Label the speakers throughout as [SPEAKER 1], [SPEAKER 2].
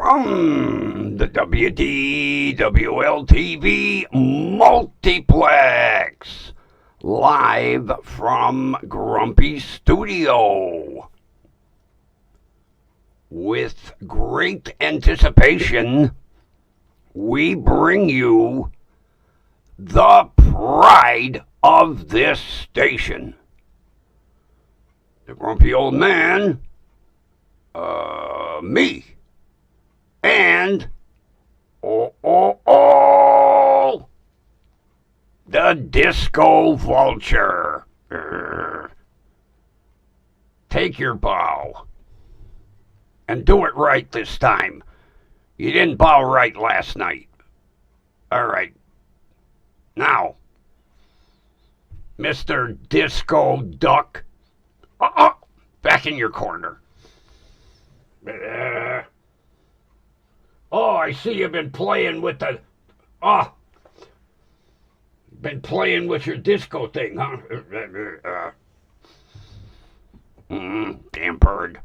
[SPEAKER 1] from the WDWL TV multiplex, live from Grumpy's studio. With great anticipation, we bring you the pride of this station. The grumpy old man, me, and the disco vulture. Take your bow and do it right this time. You didn't bow right last night. All right. Now, Mr. Disco Duck, back in your corner. Oh, I see you've been playing with the... been playing with your disco thing, huh? Damn bird.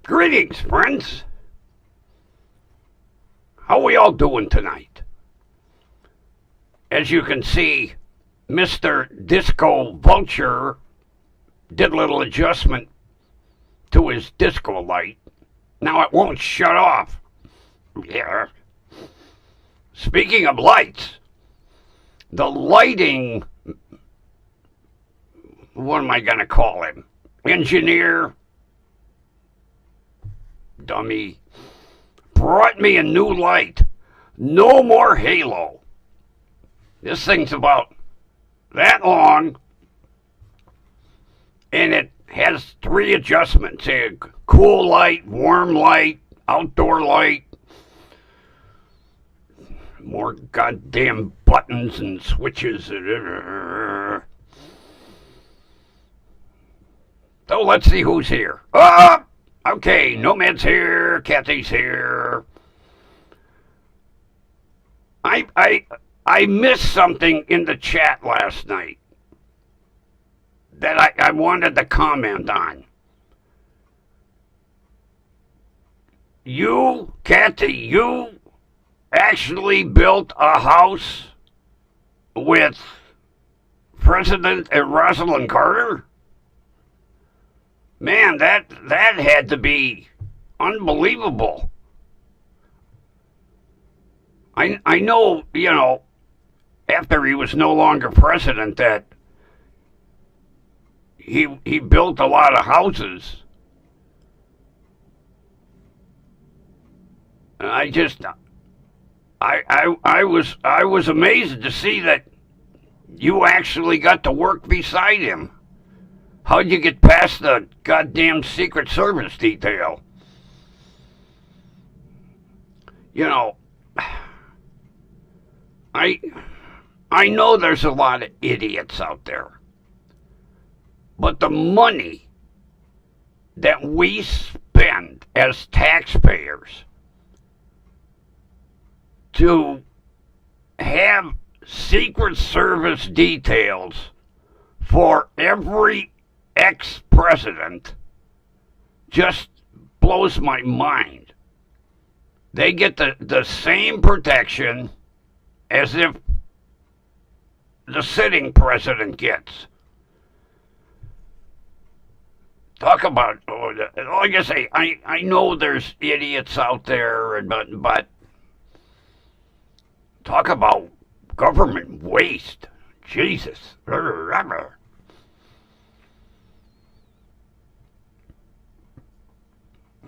[SPEAKER 1] Greetings, friends. How we all doing tonight? As you can see, Mr. Disco Vulture did a little adjustment to his disco light. Now it won't shut off. Yeah. Speaking of lights, the lighting, what am I going to call him? Engineer, dummy, brought me a new light. No more halo. This thing's about that long, and it has 3 adjustments: a cool light, warm light, outdoor light, more goddamn buttons and switches. So let's see who's here. Okay, Nomad's here, Kathy's here. I missed something in the chat last night that I wanted to comment on. You, Kathy, you actually built a house with President and Rosalind Carter? Man, that had to be unbelievable. I know, after he was no longer president, that he built a lot of houses. I was amazed to see that you actually got to work beside him. How'd you get past the goddamn Secret Service detail? I know there's a lot of idiots out there, but the money that we spend as taxpayers to have Secret Service details for every ex-president just blows my mind. They get the same protection as if the sitting president gets. Talk about, like I say, I know there's idiots out there, but talk about government waste. Jesus.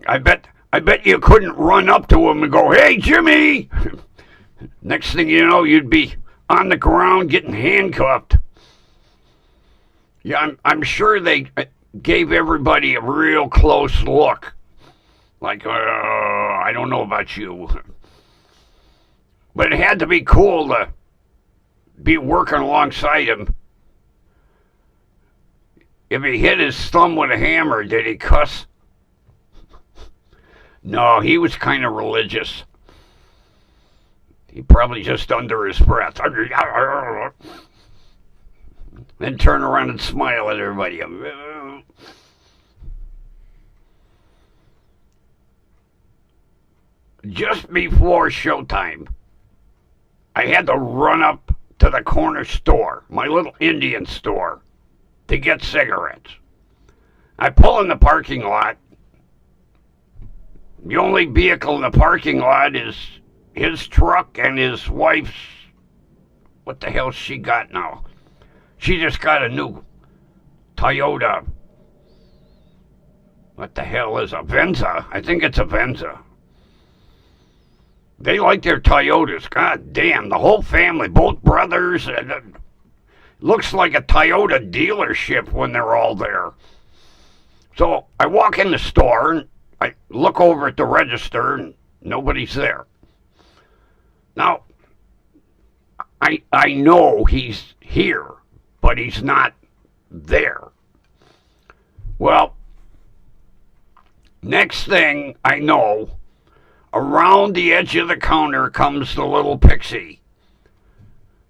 [SPEAKER 1] I bet you couldn't run up to him and go, "Hey, Jimmy!" Next thing you know, you'd be on the ground getting handcuffed. Yeah, I'm sure they gave everybody a real close look. Like, I don't know about you. But it had to be cool to be working alongside him. If he hit his thumb with a hammer, did he cuss? No, he was kind of religious. He probably just under his breath. Then turn around and smile at everybody. just before showtime, I had to run up to the corner store, my little Indian store, to get cigarettes. I pull in the parking lot. The only vehicle in the parking lot is his truck and his wife's. What the hell she got now? She just got a new Toyota. What the hell is a Venza? I think it's a Venza. They like their Toyotas. God damn, the whole family, both brothers. Looks like a Toyota dealership when they're all there. So I walk in the store and I look over at the register and nobody's there. Now, I know he's here, but he's not there. Well, next thing I know, around the edge of the counter comes the little pixie,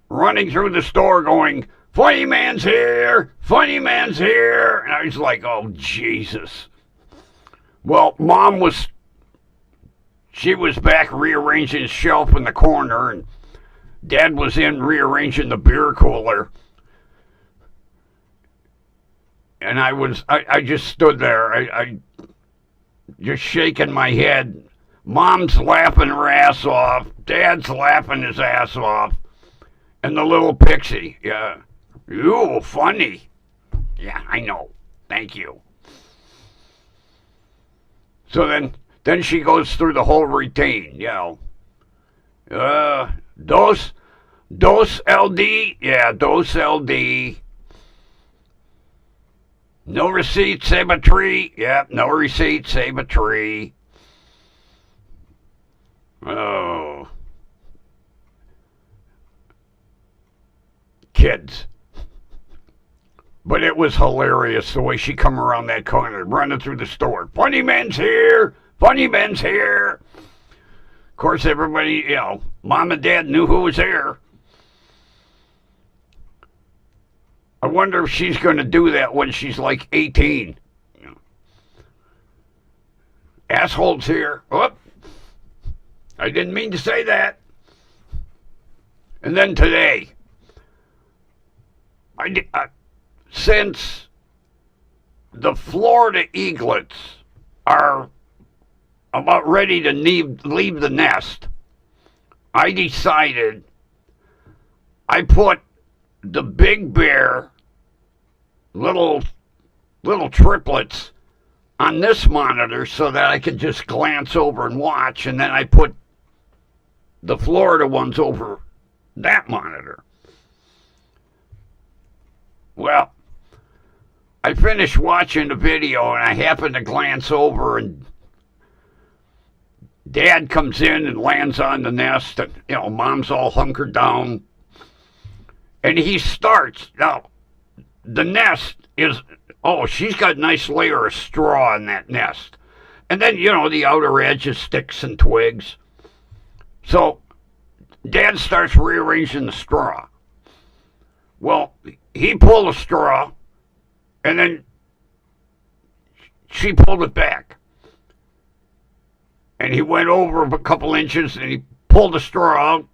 [SPEAKER 1] running through the store going, "Funny man's here! Funny man's here!" And I was like, oh, Jesus. Well, Mom she was back rearranging the shelf in the corner, and Dad was in rearranging the beer cooler. And I just stood there, I just shaking my head. Mom's laughing her ass off. Dad's laughing his ass off. And the little pixie, yeah. You funny. Yeah, I know. Thank you. So then she goes through the whole routine, you know. Dos LD? Yeah, dos LD. No receipt, save a tree. Yep, no receipt, save a tree. Oh. Kids. But it was hilarious the way she come around that corner, running through the store. Funny man's here! Funny man's here! Of course, everybody, you know, Mom and Dad knew who was there. I wonder if she's going to do that when she's like 18. You know. Assholes here. Whoop. I didn't mean to say that. And then today, since the Florida eaglets are about ready to leave the nest, I decided I put the Big Bear little triplets on this monitor so that I could just glance over and watch, and then I put the Florida ones over that monitor. Well, I finished watching the video and I happened to glance over, and Dad comes in and lands on the nest, and you know, Mom's all hunkered down, and he starts. Now, the nest is, she's got a nice layer of straw in that nest, and then, you know, the outer edge is sticks and twigs. So Dad starts rearranging the straw. Well, he pulled the straw, and then she pulled it back. And he went over a couple inches, and he pulled the straw out.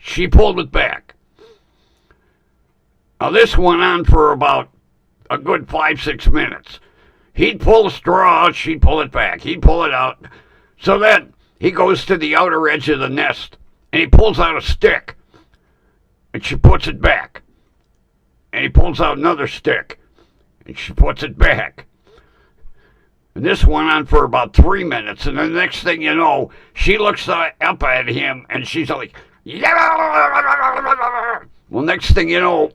[SPEAKER 1] She pulled it back. Now, this went on for about a good 5-6 minutes. He'd pull the straw out, she'd pull it back. He'd pull it out. So then he goes to the outer edge of the nest, and he pulls out a stick, and she puts it back. And he pulls out another stick, and she puts it back. And this went on for about 3 minutes, and the next thing you know, she looks up at him, and she's like, yeah. Well, next thing you know,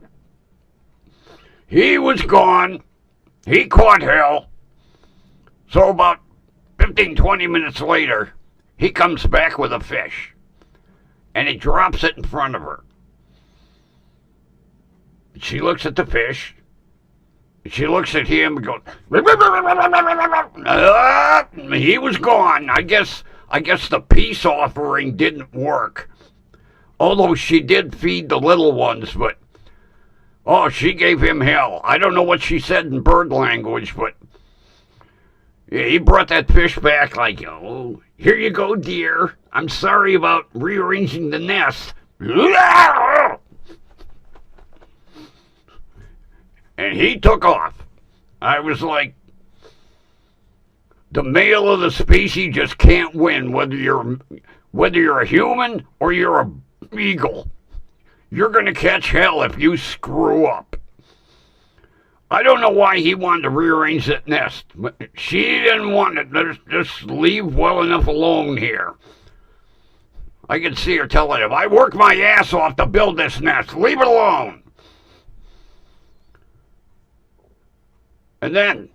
[SPEAKER 1] he was gone. He caught hell. So about 15-20 minutes later, he comes back with a fish, and he drops it in front of her. She looks at the fish. She looks at him and goes, he was gone. I guess the peace offering didn't work. Although she did feed the little ones, but she gave him hell. I don't know what she said in bird language, but Yeah, he brought that fish back like, oh, here you go, dear. I'm sorry about rearranging the nest. And he took off. I was like, the male of the species just can't win, whether you're a human or you're a eagle. You're going to catch hell if you screw up. I don't know why he wanted to rearrange that nest. She didn't want it. Just leave well enough alone here. I could see her telling him, I worked my ass off to build this nest. Leave it alone. And then,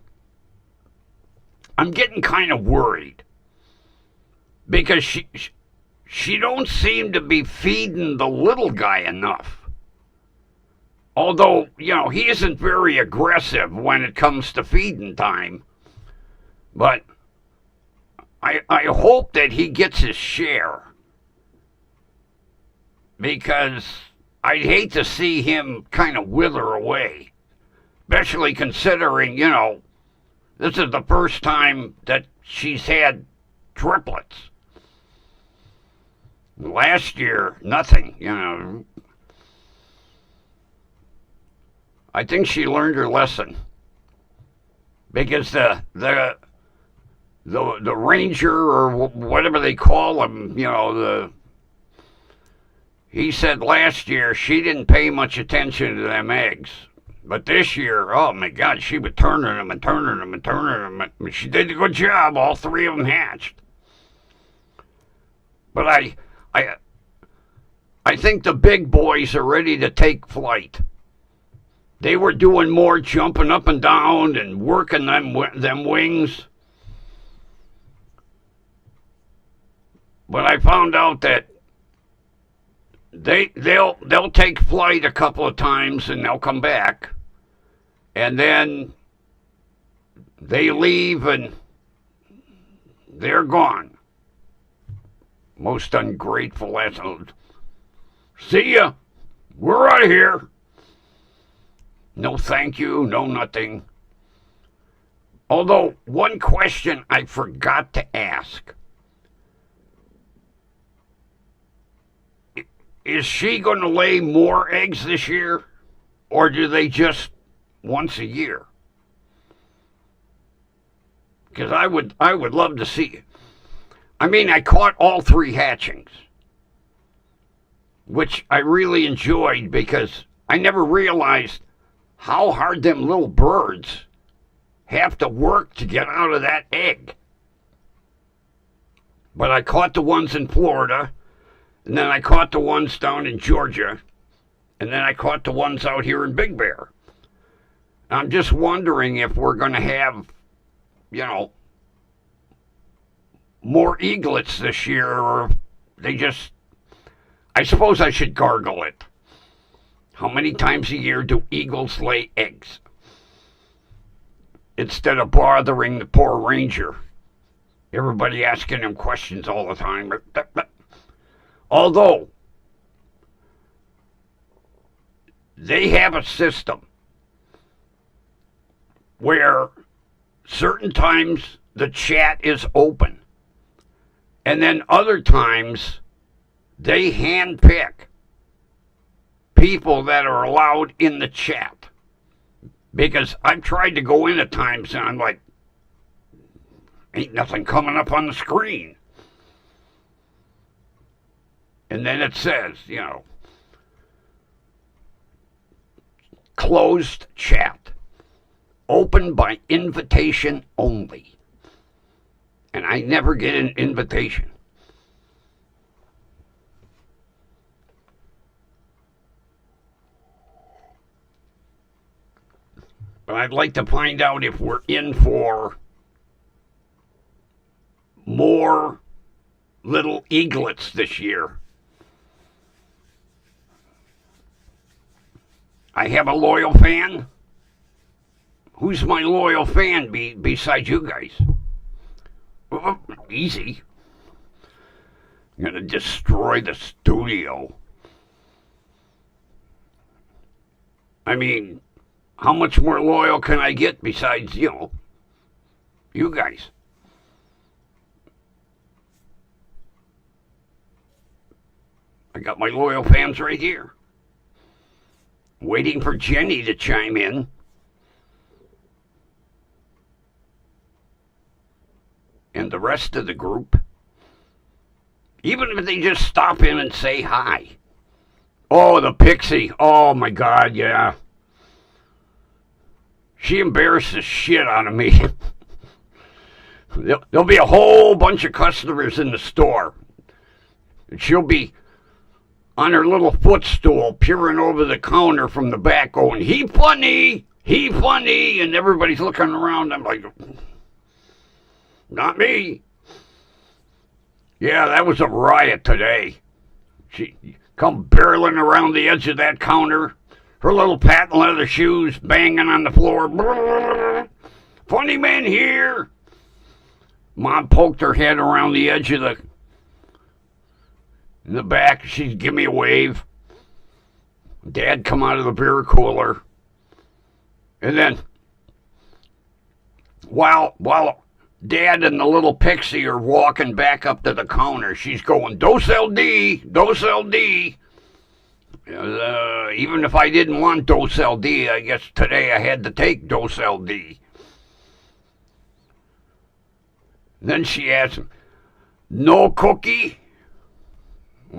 [SPEAKER 1] I'm getting kind of worried. Because she don't seem to be feeding the little guy enough. Although, he isn't very aggressive when it comes to feeding time. But I hope that he gets his share. Because I'd hate to see him kind of wither away. Especially considering, this is the first time that she's had triplets. Last year, nothing, I think she learned her lesson, because the ranger, or whatever they call him, he said last year she didn't pay much attention to them eggs, but this year, oh my God, she was turning them and turning them and turning them. She did a good job. All three of them hatched. But I think the big boys are ready to take flight. They were doing more jumping up and down and working them wings. But I found out that they'll take flight a couple of times and they'll come back. And then they leave and they're gone. Most ungrateful assholes. See ya. We're out of here. No thank you, no nothing. Although, one question I forgot to ask. Is she going to lay more eggs this year? Or do they just once a year? Because I would love to see it. I mean, I caught all three hatchings, which I really enjoyed because I never realized how hard them little birds have to work to get out of that egg. But I caught the ones in Florida, and then I caught the ones down in Georgia, and then I caught the ones out here in Big Bear. I'm just wondering if we're going to have, more eaglets this year, or they just... I suppose I should gargle it. How many times a year do eagles lay eggs? Instead of bothering the poor ranger. Everybody asking him questions all the time. Although, they have a system where certain times the chat is open. And then other times, they handpick people that are allowed in the chat. Because I've tried to go in at times and I'm like, ain't nothing coming up on the screen. And then it says, closed chat. Open by invitation only. And I never get an invitation. But I'd like to find out if we're in for more little eaglets this year. I have a loyal fan. Who's my loyal fan besides you guys? Easy. I'm going to destroy the studio. I mean, how much more loyal can I get besides, You guys. I got my loyal fans right here. Waiting for Jenny to chime in. And the rest of the group. Even if they just stop in and say hi. Oh, the Pixie. Oh, my God, yeah. She embarrassed the shit out of me. There'll be a whole bunch of customers in the store. And she'll be on her little footstool peering over the counter from the back going, he funny, and everybody's looking around. I'm like, not me. Yeah, that was a riot today. She come barreling around the edge of that counter, her little patent leather shoes banging on the floor. Brrr, funny man here. Mom poked her head around the edge of in the back. She'd give me a wave. Dad come out of the beer cooler. And then, while Dad and the little Pixie are walking back up to the counter, she's going, Dos LD, Dos LD. Even if I didn't want Dos LD, I guess today I had to take Dos LD. Then she asked him, no cookie?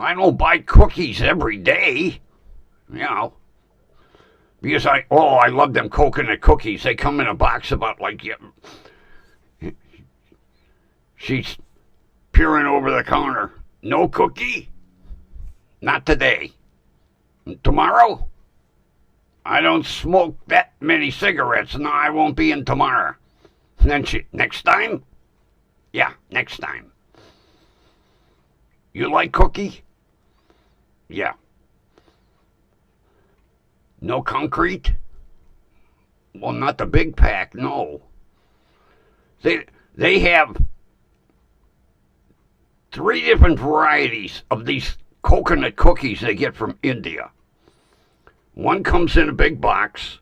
[SPEAKER 1] I don't buy cookies every day, you know, because I love them coconut cookies. They come in a box about like, yeah. She's peering over the counter. No cookie? Not today. Tomorrow? I don't smoke that many cigarettes. No, I won't be in tomorrow. And then next time? Yeah, next time. You like cookie? Yeah. No concrete? Well, not the big pack, no. They have 3 different varieties of these coconut cookies they get from India. One comes in a big box.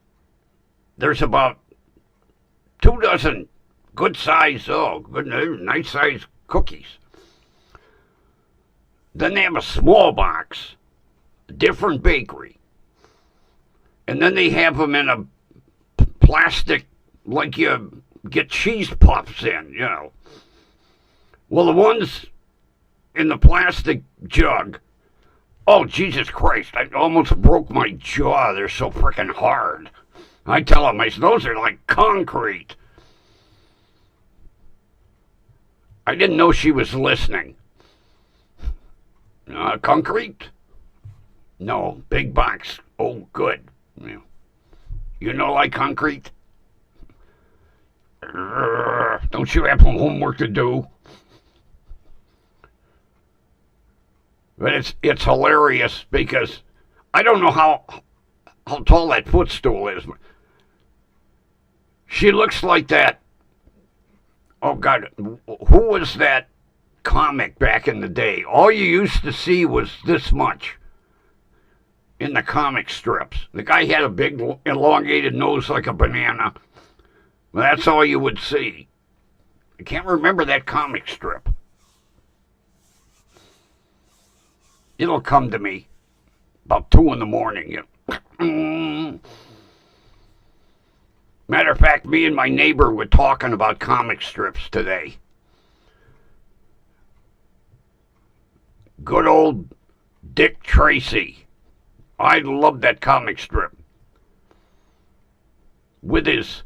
[SPEAKER 1] There's about 2 dozen good size, nice size cookies. Then they have a small box, different bakery. And then they have them in a plastic, like you get cheese puffs in, you know. Well, the ones in the plastic jug, oh, Jesus Christ, I almost broke my jaw. They're so freaking hard. I tell them, those are like concrete. I didn't know she was listening. Concrete? No, big box. Oh, good. You know, like concrete? Don't you have some homework to do? But it's hilarious because I don't know how tall that footstool is. She looks like that. Oh, God. Who was that comic back in the day? All you used to see was this much in the comic strips. The guy had a big elongated nose like a banana. That's all you would see. I can't remember that comic strip. It'll come to me about 2 in the morning. Matter of fact, me and my neighbor were talking about comic strips today. Good old Dick Tracy. I love that comic strip. With his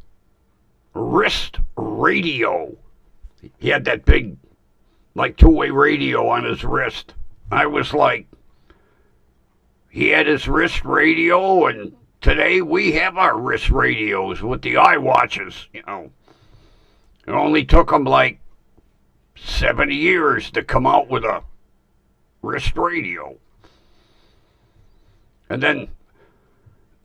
[SPEAKER 1] wrist radio. He had that big, like, 2-way radio on his wrist. I was like, he had his wrist radio, and today we have our wrist radios with the iWatches, you know. It only took them like 70 years to come out with a wrist radio. And then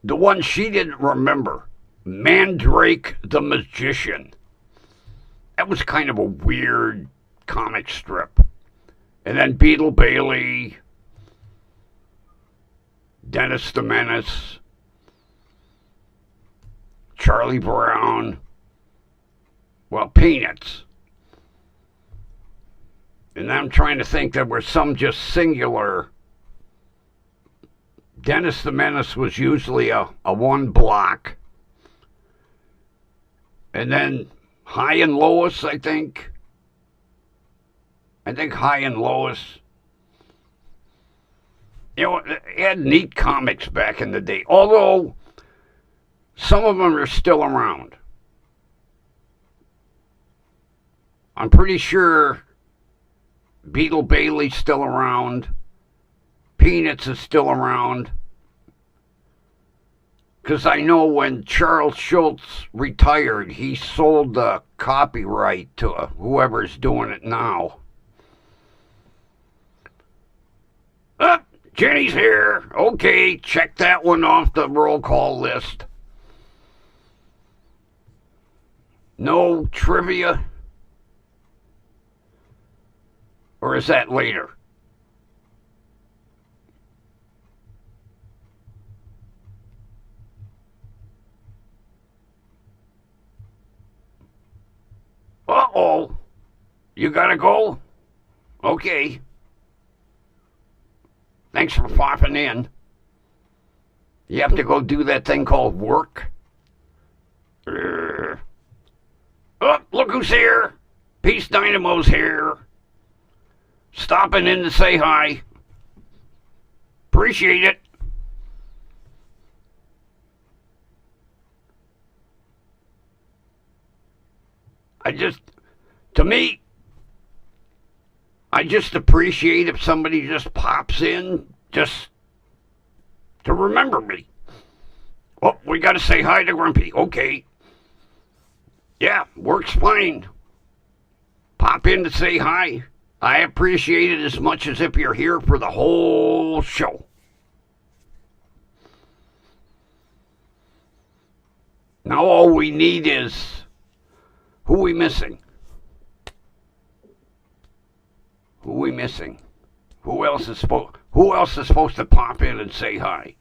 [SPEAKER 1] the one she didn't remember, Mandrake the Magician. That was kind of a weird comic strip. And then Beetle Bailey, Dennis the Menace, Charlie Brown. Well, peanuts. And I'm trying to think there were some just singular. Dennis the Menace was usually a one block. And then High and Lois, I think. I think High and Lois. You know, it had neat comics back in the day. Although, some of them are still around. I'm pretty sure Beetle Bailey's still around. Peanuts is still around. Because I know when Charles Schultz retired, he sold the copyright to whoever's doing it now. Jenny's here. Okay, check that one off the roll call list. No trivia? Or is that later? Uh-oh. You gotta go? Okay. Thanks for popping in. You have to go do that thing called work? Oh, look who's here. Peace Dynamo's here. Stopping in to say hi. Appreciate it. To me, I just appreciate if somebody just pops in just to remember me. Oh, we got to say hi to Grumpy. Okay. Yeah, works fine. Pop in to say hi. I appreciate it as much as if you're here for the whole show. Now all we need is, who are we missing? Who are we missing? Who else is supposed to pop in and say hi?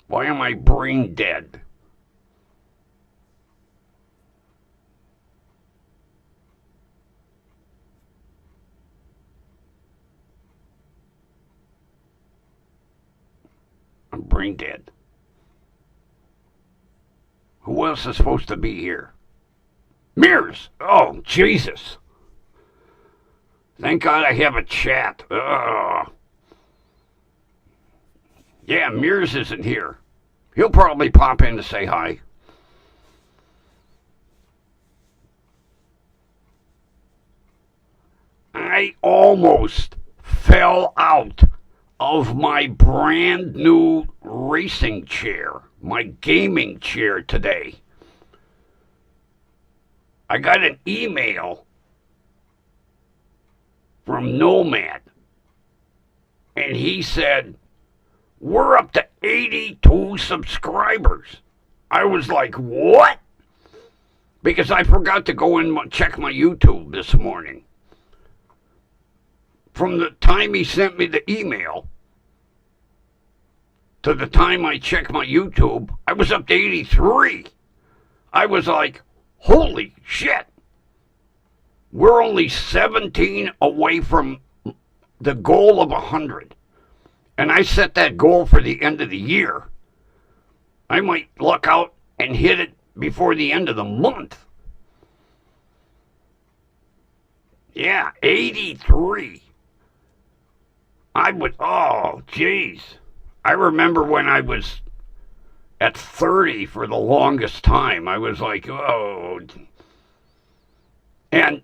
[SPEAKER 1] Why am I brain dead? I'm brain dead. Who else is supposed to be here? Mears! Oh, Jesus. Thank God I have a chat. Yeah, Mears isn't here. He'll probably pop in to say hi. I almost fell out of my brand new racing chair, my gaming chair today. I got an email from Nomad, and he said, we're up to 82 subscribers. I was like, what? Because I forgot to go and check my YouTube this morning. From the time he sent me the email to the time I checked my YouTube, I was up to 83. I was like, holy shit. We're only 17 away from the goal of 100. And I set that goal for the end of the year. I might luck out and hit it before the end of the month. Yeah, 83. Oh, jeez. I remember when I was at 30 for the longest time. I was like, oh. And,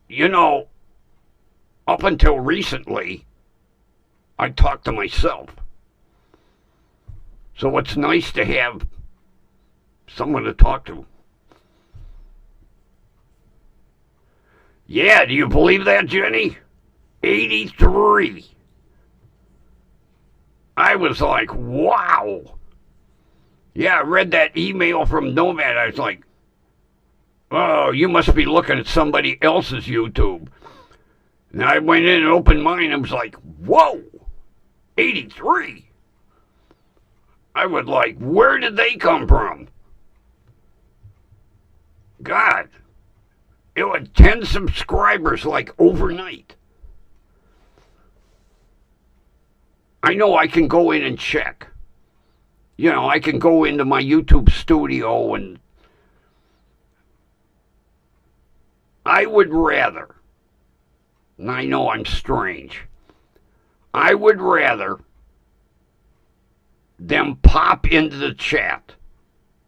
[SPEAKER 1] you know, up until recently, I talked to myself. So it's nice to have someone to talk to. Yeah, do you believe that, Jenny? 83. I was like, wow. Yeah, I read that email from Nomad. I was like, oh, you must be looking at somebody else's YouTube. And I went in and opened mine and was like, whoa, 83. I would like, where did they come from? God, it was 10 subscribers like overnight. I know I can go in and check. I can go into my YouTube studio and I would rather, and I know I'm strange, I would rather them pop into the chat,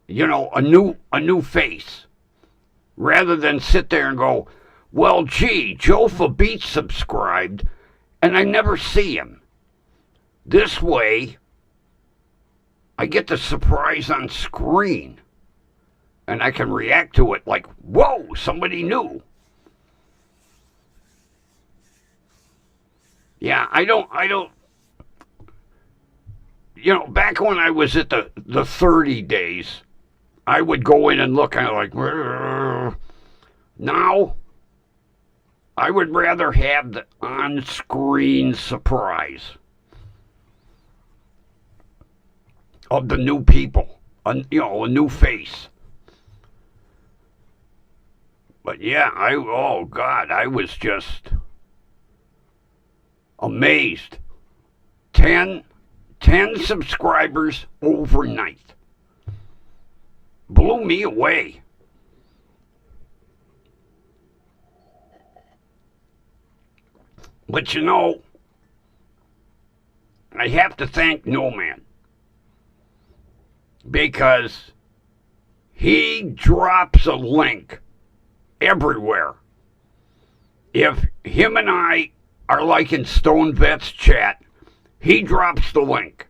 [SPEAKER 1] a new face, rather than sit there and go, well, gee, Joe Beach subscribed, and I never see him. This way, I get the surprise on screen, and I can react to it like, whoa, somebody new. Yeah, I don't, back when I was at the 30 days, I would go in and look kind of like, rrr. Now, I would rather have the on-screen surprise of the new people, a new face. But yeah, oh God, I was just amazed. 10 subscribers overnight. Blew me away. But I have to thank No Man. Because he drops a link everywhere. If him and I are like in Stone Vet's chat, he drops the link.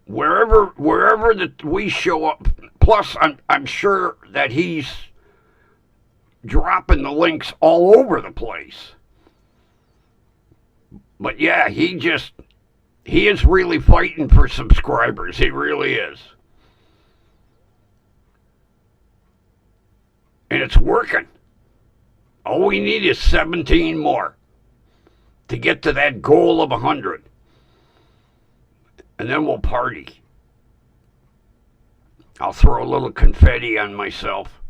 [SPEAKER 1] Wherever that we show up, plus I'm sure that he's dropping the links all over the place. But yeah, he is really fighting for subscribers. He really is. And it's working. All we need is 17 more to get to that goal of 100. And then we'll party. I'll throw a little confetti on myself.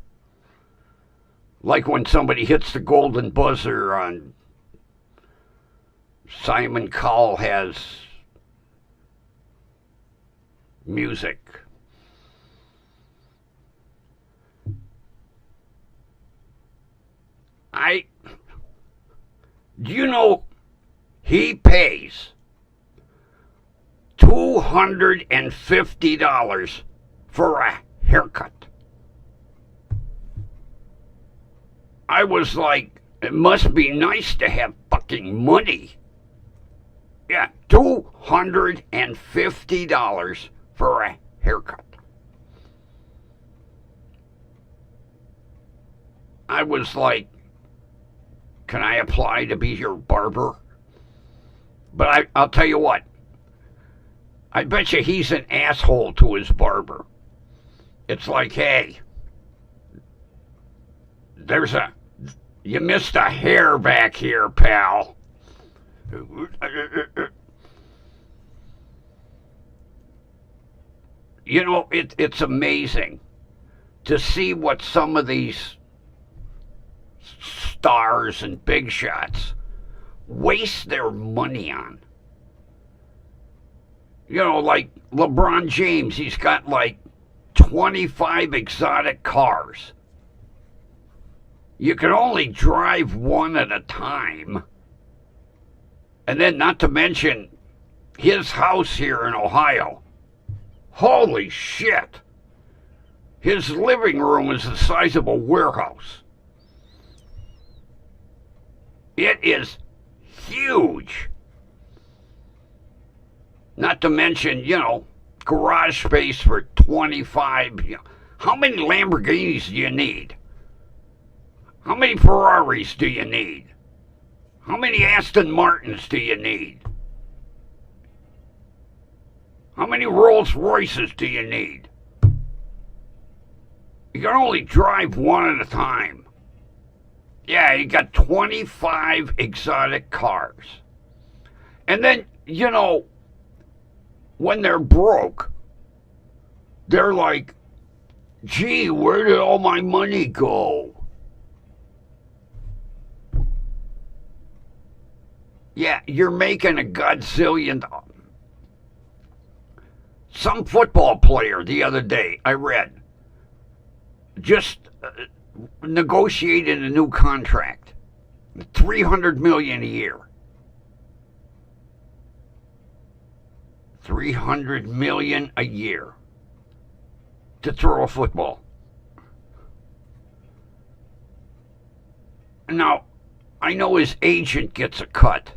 [SPEAKER 1] Like when somebody hits the golden buzzer on Simon Cowell has music. Do you know he pays $250 for a haircut? I was like, it must be nice to have fucking money. Yeah, $250 for a haircut. I was like, can I apply to be your barber? But I'll tell you what, I bet you he's an asshole to his barber. It's like, hey, you missed a hair back here, pal. It's amazing to see what some of these stars and big shots waste their money on. Like LeBron James, he's got like 25 exotic cars. You can only drive one at a time. And then not to mention his house here in Ohio. Holy shit. His living room is the size of a warehouse. It is huge. Not to mention, garage space for 25. How many Lamborghinis do you need? How many Ferraris do you need? How many Aston Martins do you need? How many Rolls Royces do you need? You can only drive one at a time. Yeah, you got 25 exotic cars. And then, when they're broke, they're like, gee, where did all my money go? Yeah, you're making a godzillion. Some football player the other day, I read, just negotiated a new contract, $300 million a year. $300 million a year to throw a football. Now, I know his agent gets a cut,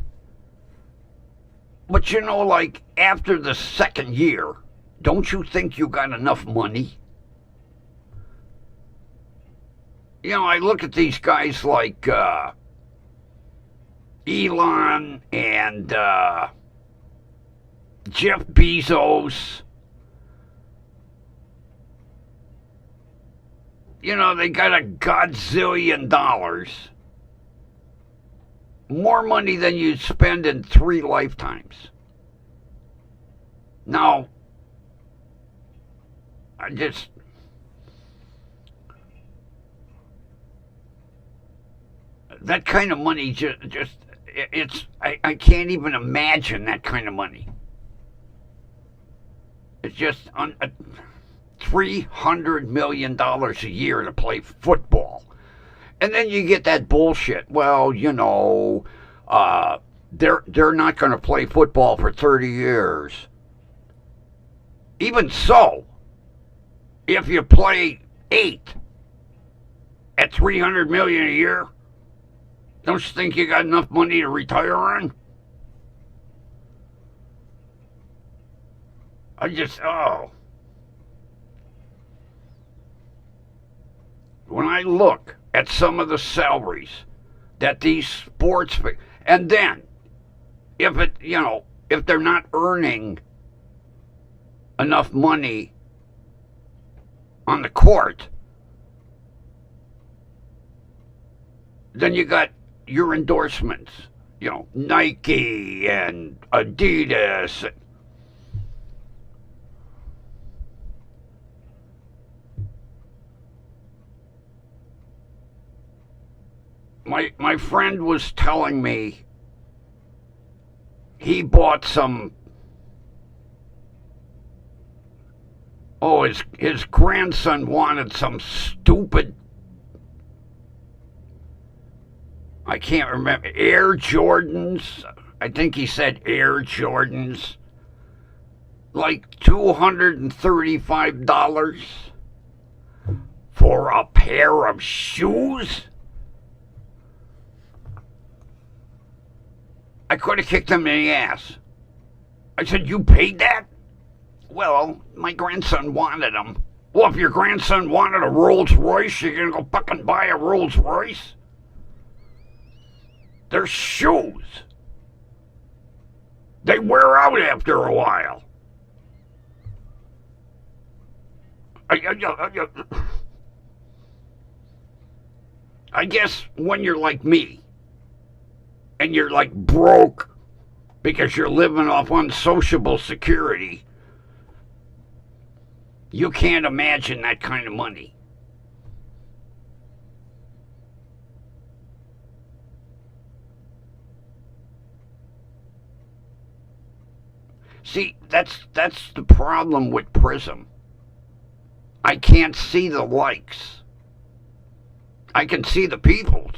[SPEAKER 1] but like after the second year, don't you think you got enough money? I look at these guys like Elon and Jeff Bezos. They got a godzillion dollars. More money than you'd spend in 3 lifetimes. Now, that kind of money I can't even imagine that kind of money. It's just $300 million a year to play football. And then you get that bullshit. Well, they're not going to play football for 30 years. Even so, if you play 8 at $300 million a year, don't you think you got enough money to retire on? When I look at some of the salaries that these sports, and then if they're not earning enough money on the court, then you got your endorsements, Nike and Adidas. My friend was telling me he bought some. His grandson wanted some stupid, I can't remember, Air Jordans. I think he said Air Jordans. Like $235 for a pair of shoes? I could have kicked him in the ass. I said, you paid that? Well, my grandson wanted them. Well, if your grandson wanted a Rolls Royce, you're going to go fucking buy a Rolls Royce? They're shoes. They wear out after a while. I guess when you're like me, and you're like broke because you're living off unsociable security, you can't imagine that kind of money. See, that's the problem with Prism. I can't see the likes. I can see the people's.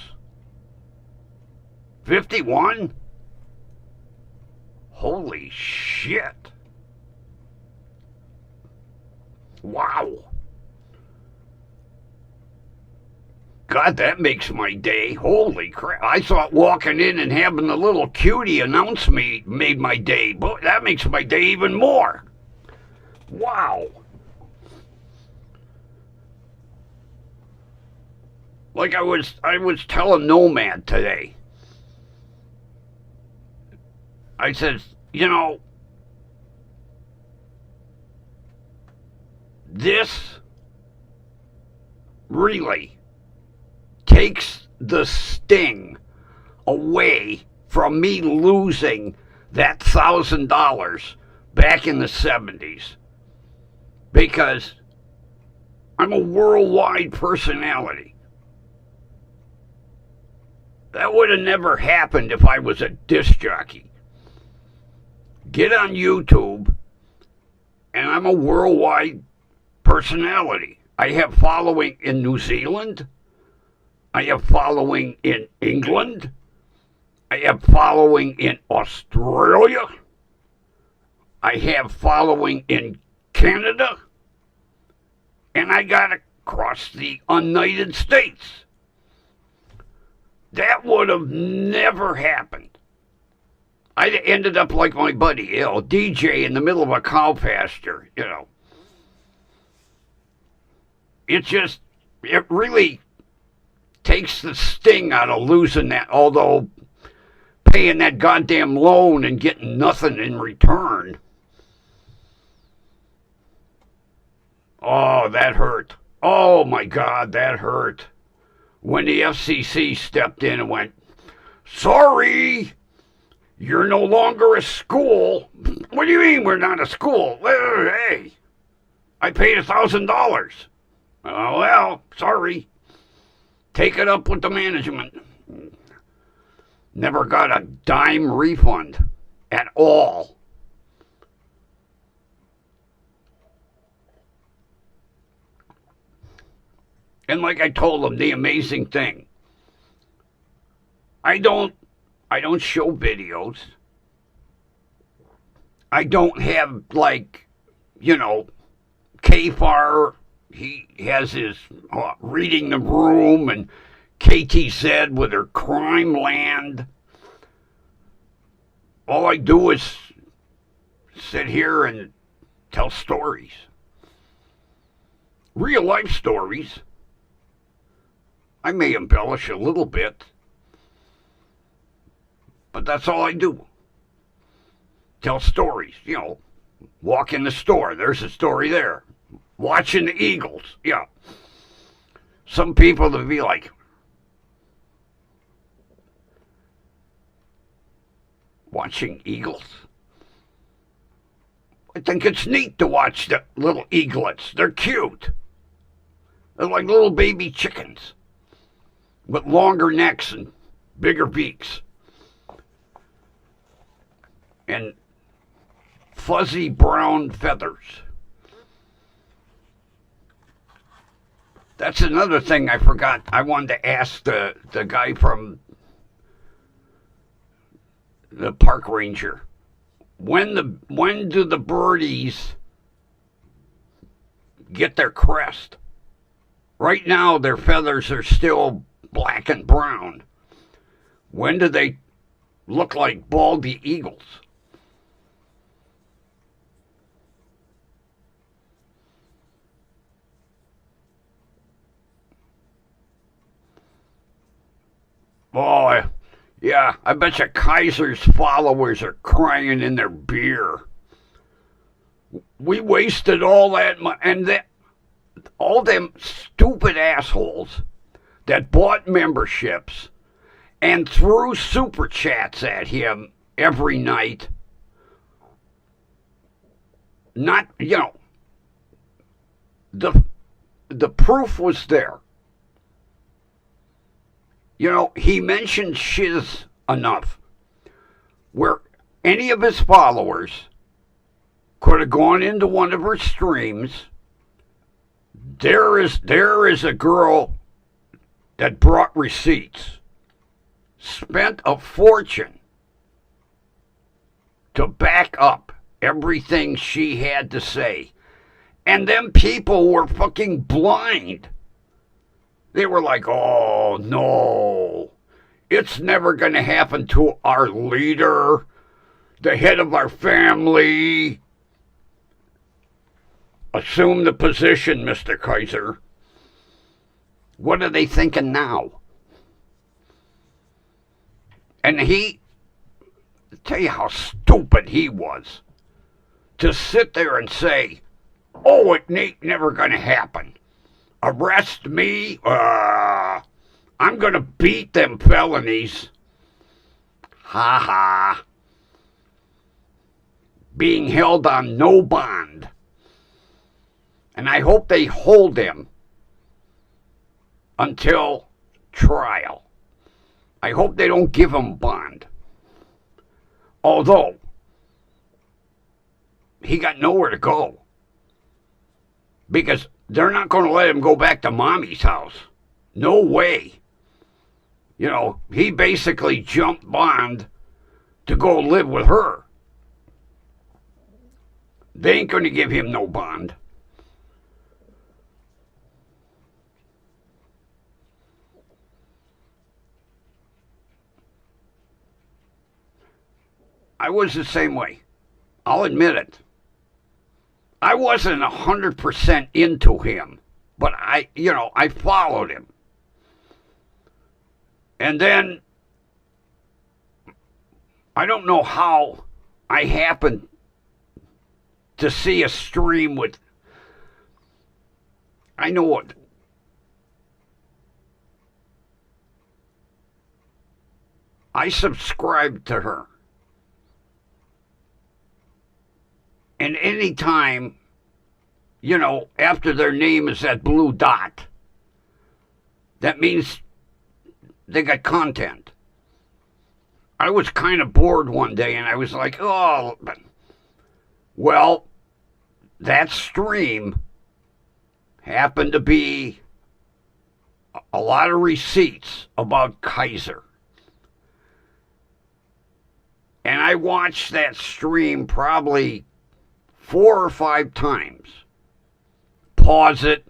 [SPEAKER 1] 51? Holy shit. Wow. God, that makes my day. Holy crap. I thought walking in and having a little cutie announce me made my day, but that makes my day even more. Wow. Like I was telling Nomad today. I said, this really takes the sting away from me losing that $1,000 back in the 70s because I'm a worldwide personality. That would have never happened if I was a disc jockey. Get on YouTube, and I'm a worldwide personality. I have following in New Zealand. I have following in England. I have following in Australia. I have following in Canada. And I got across the United States. That would have never happened. I'd ended up like my buddy, DJ in the middle of a cow pasture, It really takes the sting out of losing that, although paying that goddamn loan and getting nothing in return. Oh, that hurt. Oh, my God, that hurt. When the FCC stepped in and went, sorry, you're no longer a school. What do you mean we're not a school? Hey, I paid $1,000. Oh, well, sorry. Take it up with the management. Never got a dime refund at all. And like I told them, the amazing thing, I don't show videos. I don't have, KFAR, he has his reading the room, and KTZ with her crime land. All I do is sit here and tell stories. Real life stories. I may embellish a little bit, but that's all I do. Tell stories, walk in the store, there's a story there. Watching the Eagles, yeah. Some people would be like, watching Eagles? I think it's neat to watch the little eaglets. They're cute. They're like little baby chickens with longer necks and bigger beaks. And fuzzy brown feathers. That's another thing I forgot. I wanted to ask the guy from the park ranger. When do the birdies get their crest? Right now their feathers are still black and brown. When do they look like baldy eagles? Oh, yeah, I bet you Kaiser's followers are crying in their beer. We wasted all that money, and all them stupid assholes that bought memberships and threw super chats at him every night. Not, the proof was there. He mentioned shiz enough where any of his followers could have gone into one of her streams. There is a girl that brought receipts, spent a fortune to back up everything she had to say. And them people were fucking blind. They were like, oh, no, it's never going to happen to our leader, the head of our family. Assume the position, Mr. Kaiser. What are they thinking now? And tell you how stupid he was to sit there and say, oh, it ain't never going to happen. Arrest me? I'm going to beat them felonies. Ha ha. being held on no bond. And I hope they hold him until trial. I hope they don't give him bond. Although, he got nowhere to go. Because they're not going to let him go back to mommy's house. No way. You know, he basically jumped bond to go live with her. They ain't going to give him no bond. I was the same way. I'll admit it. I wasn't 100% into him, but I followed him. And then, I don't know how I happened to see a stream with, I know what, I subscribed to her. And any time, after their name is that blue dot, that means they got content. I was kind of bored one day and I was like, oh, well, that stream happened to be a lot of receipts about Kaiser. And I watched that stream probably 4 or 5 times. Pause it,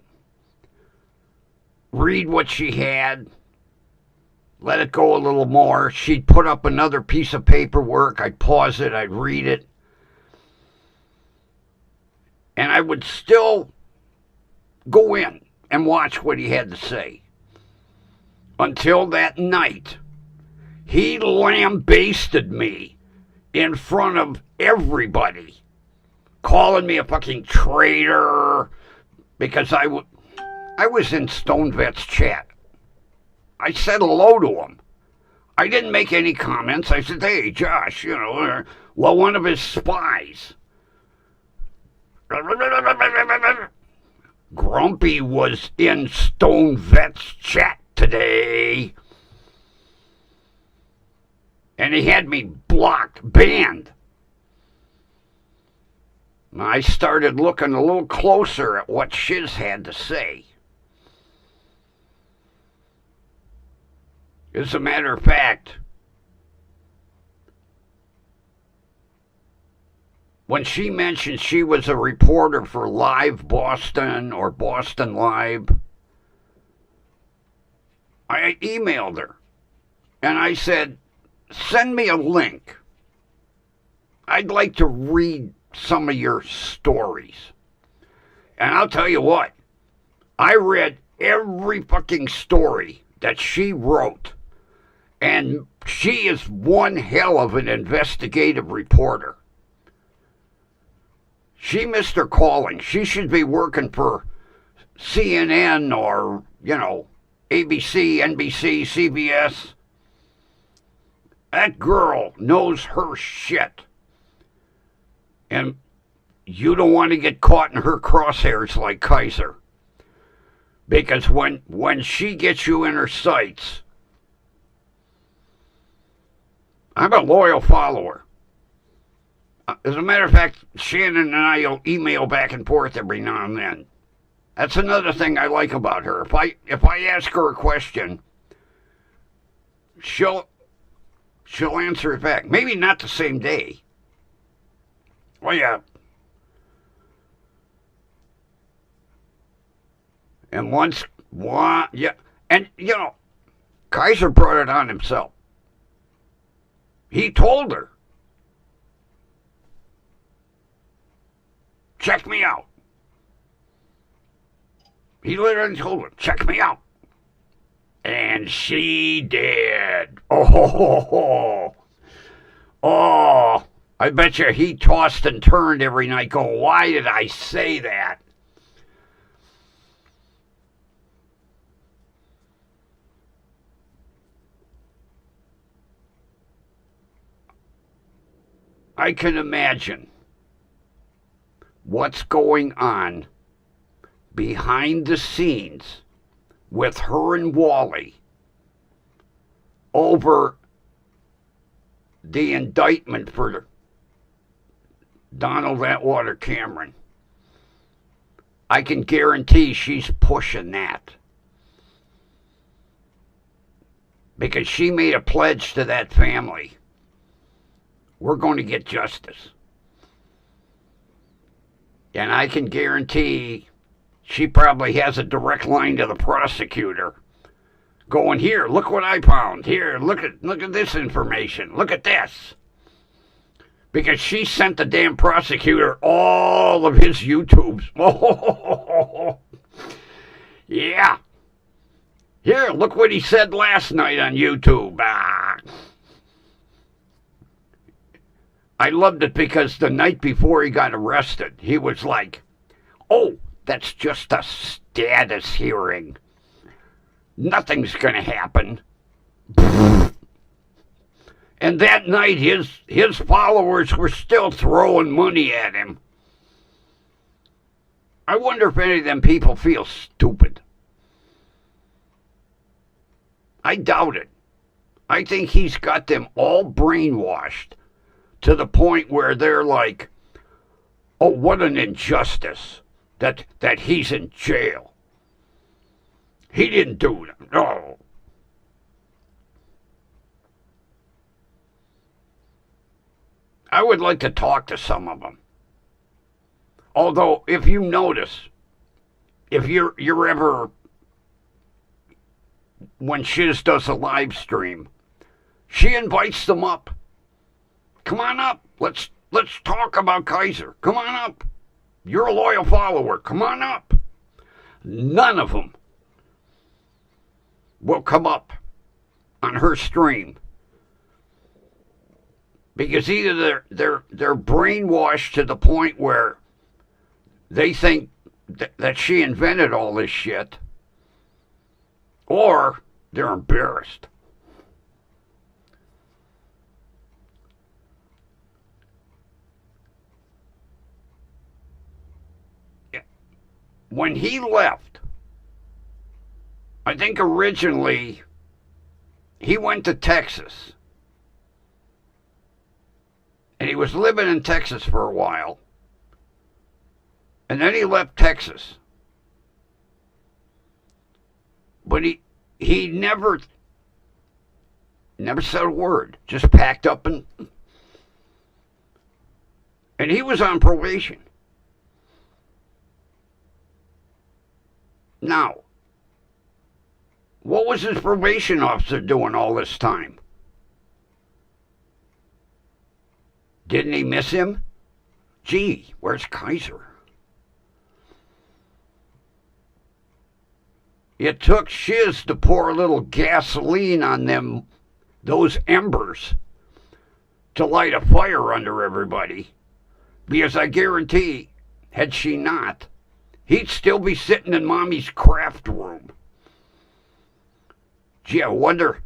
[SPEAKER 1] read what she had, let it go a little more. She'd put up another piece of paperwork. I'd pause it, I'd read it. And I would still go in and watch what he had to say. Until that night, he lambasted me in front of everybody, calling me a fucking traitor because I was in Stonevet's chat. I said hello to him. I didn't make any comments. I said, hey, Josh, well, one of his spies. Grumpy was in Stonevet's chat today. And he had me blocked, banned. I started looking a little closer at what Shiz had to say. As a matter of fact, when she mentioned she was a reporter for Live Boston or Boston Live, I emailed her and I said, send me a link. I'd like to read some of your stories. And I'll tell you what, I read every fucking story that she wrote. And she is one hell of an investigative reporter. She missed her calling. She should be working for CNN or, ABC, NBC, CBS. That girl knows her shit. And you don't want to get caught in her crosshairs like Kaiser. Because when she gets you in her sights, I'm a loyal follower. As a matter of fact, Shannon and I will email back and forth every now and then. That's another thing I like about her. If I ask her a question, she'll answer it back. Maybe not the same day. Well, yeah. And Kaiser brought it on himself. He told her, check me out. He literally told her, check me out. And she did. Oh, I bet you he tossed and turned every night going, why did I say that? I can imagine what's going on behind the scenes with her and Wally over the indictment for Donald Atwater Cameron. I can guarantee she's pushing that. Because she made a pledge to that family. We're going to get justice. And I can guarantee she probably has a direct line to the prosecutor. Going, here, look what I found. Here, look at this information. Look at this. Because she sent the damn prosecutor all of his YouTubes. Oh, yeah. Here, look what he said last night on YouTube. I loved it because the night before he got arrested, he was like, oh, that's just a status hearing. Nothing's going to happen. And that night, his followers were still throwing money at him. I wonder if any of them people feel stupid. I doubt it. I think he's got them all brainwashed to the point where they're like, oh, what an injustice that he's in jail. He didn't do it. No. I would like to talk to some of them. Although, if you notice, if you're ever, when Shiz does a live stream, she invites them up. Come on up. Let's talk about Kaiser. Come on up. You're a loyal follower. Come on up. None of them will come up on her stream. Because either they're brainwashed to the point where they think that she invented all this shit, or they're embarrassed. When he left, I think originally he went to Texas. And he was living in Texas for a while. And then he left Texas. But he never said a word. Just packed up and he was on probation. Now, what was his probation officer doing all this time? Didn't he miss him? Gee, where's Kaiser? It took Shiz to pour a little gasoline on those embers to light a fire under everybody. Because I guarantee, had she not, he'd still be sitting in Mommy's craft room. Gee, I wonder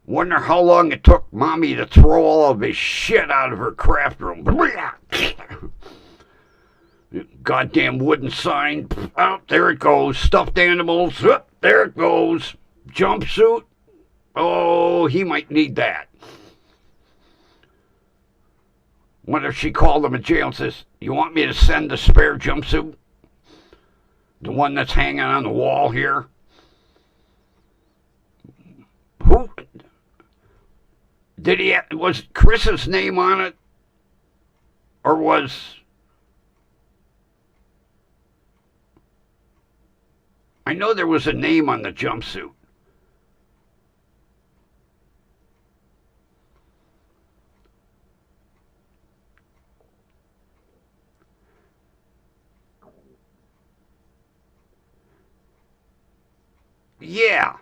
[SPEAKER 1] how long it took Mommy to throw all of his shit out of her craft room. Goddamn wooden sign. Oh, there it goes. Stuffed animals. Oh, there it goes. Jumpsuit. Oh, he might need that. Wonder if she called him in jail and says, you want me to send the spare jumpsuit? The one that's hanging on the wall here? Who? Was Chris's name on it? Or was... I know there was a name on the jumpsuit. Yeah.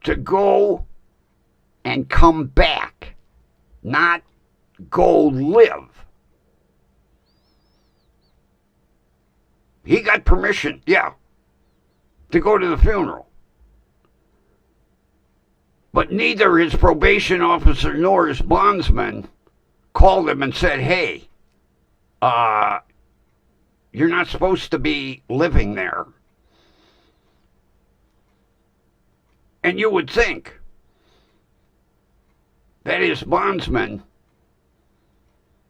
[SPEAKER 1] To go and come back, not go live. He got permission, yeah, to go to the funeral. But neither his probation officer nor his bondsman called him and said, hey, uh, you're not supposed to be living there. And you would think that his bondsman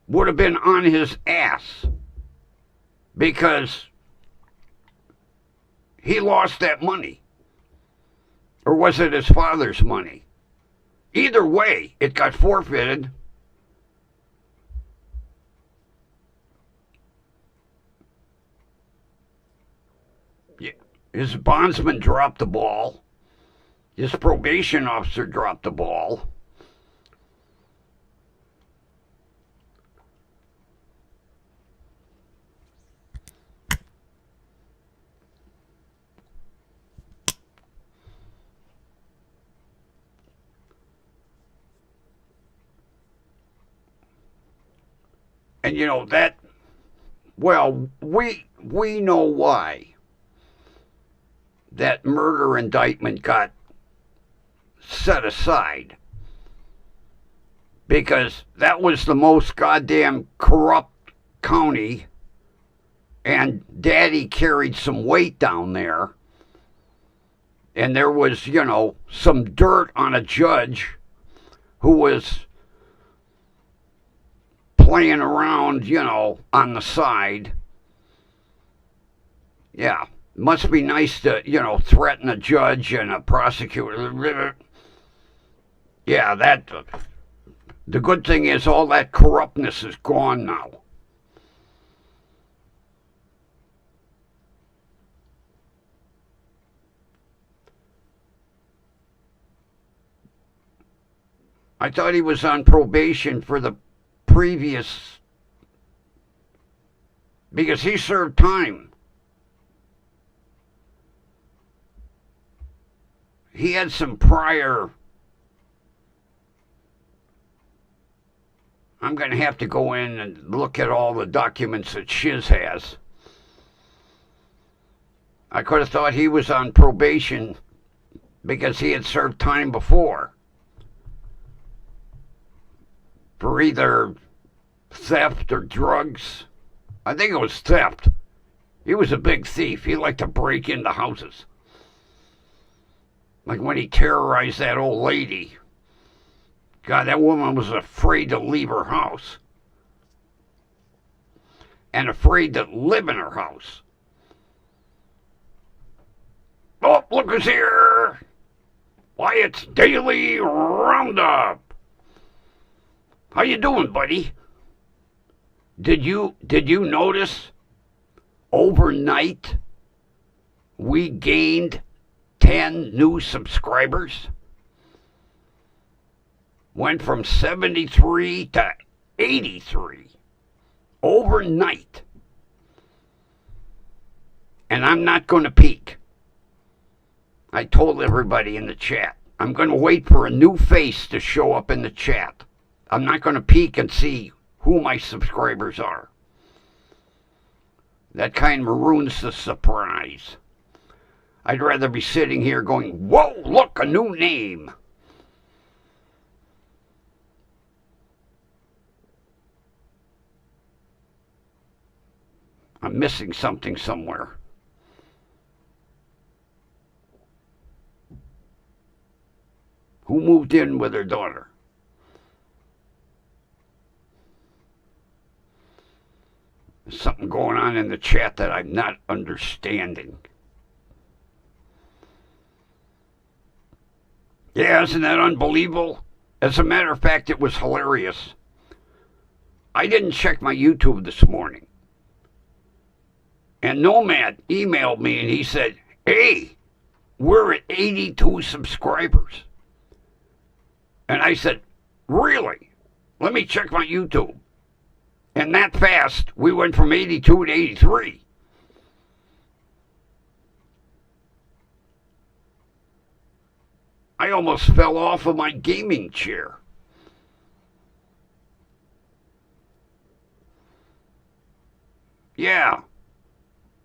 [SPEAKER 1] would have been on his ass because he lost that money. Or was it his father's money? Either way, it got forfeited. Yeah. His bondsman dropped the ball. His probation officer dropped the ball. And you know that, well, we know why that murder indictment got set aside. Because that was the most goddamn corrupt county, and Daddy carried some weight down there. And there was, you know, some dirt on a judge who was playing around, you know, on the side. Yeah, must be nice to, you know, threaten a judge and a prosecutor. Yeah, that. The good thing is all that corruptness is gone now. I thought he was on probation for the previous, because he served time. He had some prior. I'm going to have to go in and look at all the documents that Shiz has. I could have thought he was on probation because he had served time before for either theft or drugs. I think it was theft. He was a big thief. He liked to break into houses. Like when he terrorized that old lady. God, that woman was afraid to leave her house. And afraid to live in her house. Oh, look who's here! Why, it's Daily Roundup. How you doing, buddy? Did you notice overnight we gained 10 new subscribers? Went from 73 to 83 overnight. And I'm not going to peek. I told everybody in the chat, I'm going to wait for a new face to show up in the chat. I'm not going to peek and see who my subscribers are. That kind of ruins the surprise. I'd rather be sitting here going, whoa, look, a new name. I'm missing something somewhere. Who moved in with her daughter? There's something going on in the chat that I'm not understanding. Yeah, isn't that unbelievable? As a matter of fact, it was hilarious. I didn't check my YouTube this morning. And Nomad emailed me and he said, hey, we're at 82 subscribers. And I said, really? Let me check my YouTube. And that fast, we went from 82 to 83. I almost fell off of my gaming chair. Yeah,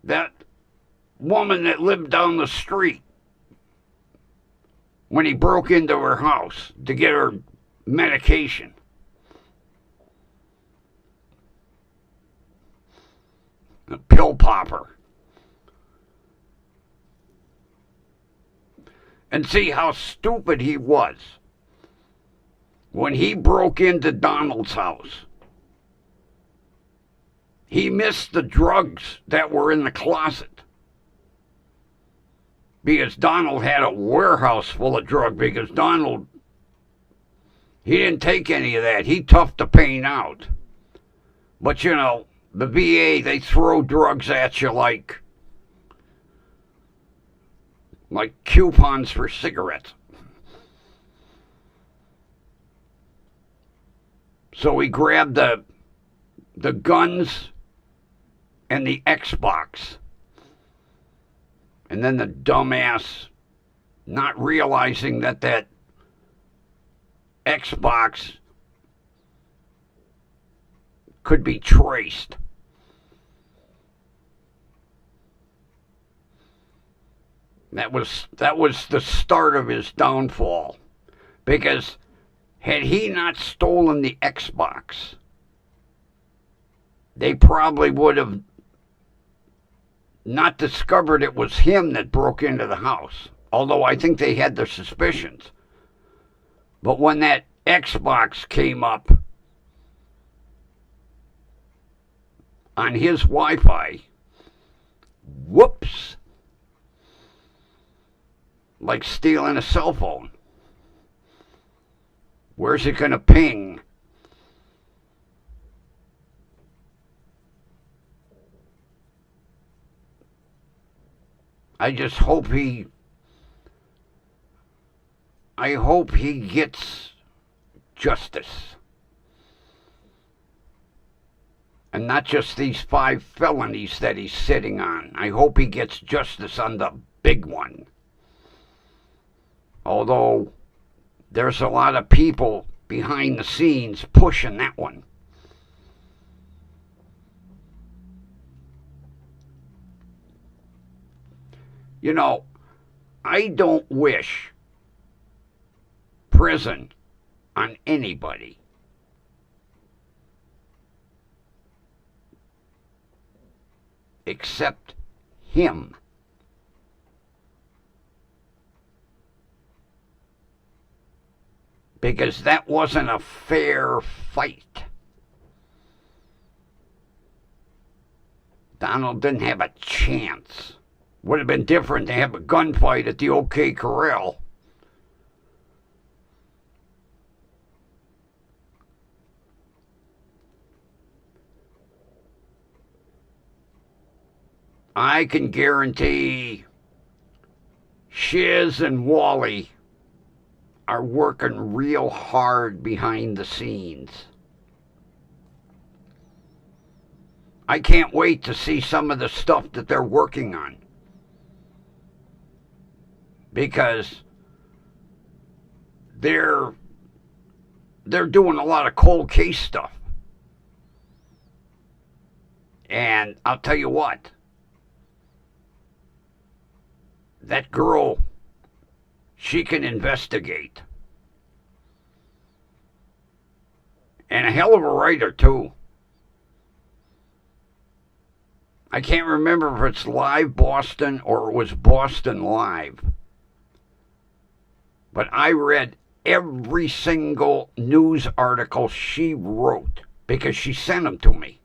[SPEAKER 1] that woman that lived down the street when he broke into her house to get her medication. a pill popper. And see how stupid he was when he broke into Donald's house. He missed the drugs that were in the closet because Donald had a warehouse full of drugs, because Donald, he didn't take any of that. He toughed the pain out. But, you know, the VA, they throw drugs at you like coupons for cigarettes. So he grabbed the guns and the Xbox. And then the dumbass, not realizing that Xbox could be traced. That was the start of his downfall. Because had he not stolen the Xbox, they probably would have not discovered it was him that broke into the house. Although I think they had their suspicions. But when that Xbox came up on his Wi-Fi, whoops, like stealing a cell phone. Where's it going to ping? I just hope I hope he gets justice. And not just these 5 felonies that he's sitting on. I hope he gets justice on the big one. Although there's a lot of people behind the scenes pushing that one. You know, I don't wish prison on anybody. Except him. Because that wasn't a fair fight. Donald didn't have a chance. Would have been different to have a gunfight at the OK Corral. I can guarantee Shiz and Wally are working real hard behind the scenes. I can't wait to see some of the stuff that they're working on. Because they're doing a lot of cold case stuff. And I'll tell you what, that girl, she can investigate. And a hell of a writer, too. I can't remember if it's Live Boston or it was Boston Live. But I read every single news article she wrote because she sent them to me.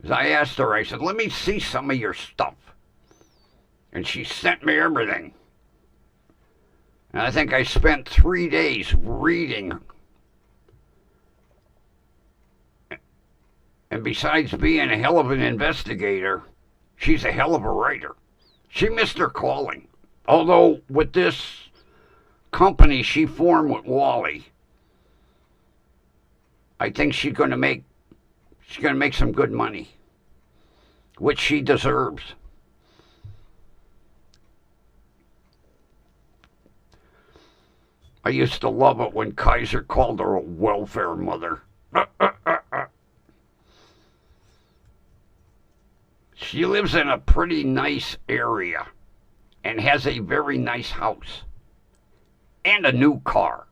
[SPEAKER 1] As I asked her, I said, let me see some of your stuff. And she sent me everything. And I think I spent 3 days reading. And besides being a hell of an investigator, she's a hell of a writer. She missed her calling. Although with this company she formed with Wally, I think she's going to make some good money, which she deserves. I used to love it when Kaiser called her a welfare mother. She lives in a pretty nice area and has a very nice house and a new car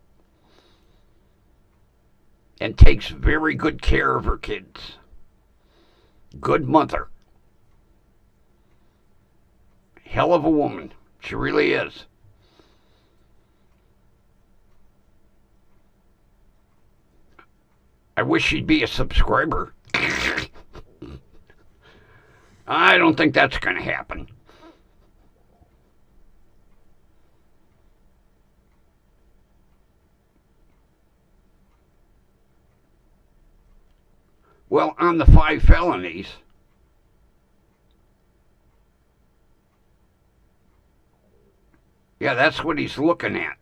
[SPEAKER 1] and takes very good care of her kids. Good mother. Hell of a woman. She really is. I wish she'd be a subscriber. I don't think that's going to happen. Well, on the 5 felonies, yeah, that's what he's looking at.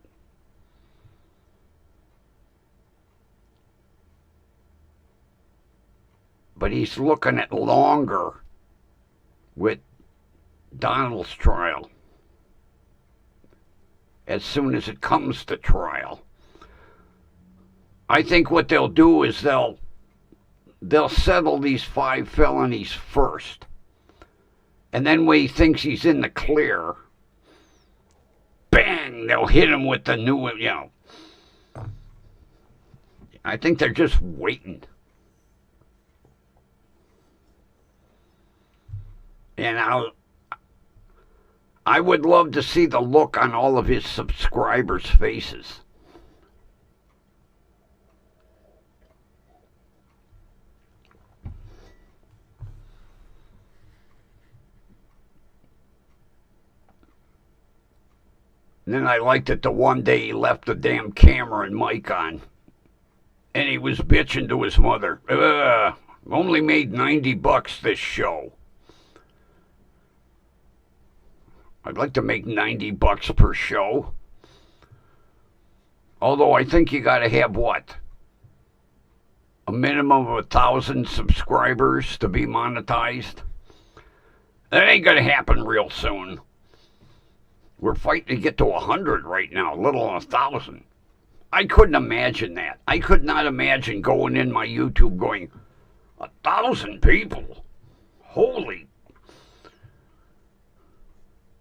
[SPEAKER 1] But he's looking at longer with Donald's trial. As soon as it comes to trial, I think what they'll do is they'll settle these 5 felonies first. And then when he thinks he's in the clear, bang, they'll hit him with the new, I think they're just waiting. And I would love to see the look on all of his subscribers' faces. And then I liked it the one day he left the damn camera and mic on. And he was bitching to his mother. Only made $90 this show. I'd like to make $90 per show. Although I think you got to have what? A minimum of 1,000 subscribers to be monetized? That ain't going to happen real soon. We're fighting to get to 100 right now, little on 1,000. I couldn't imagine that. I could not imagine going in my YouTube going, 1,000 people? Holy.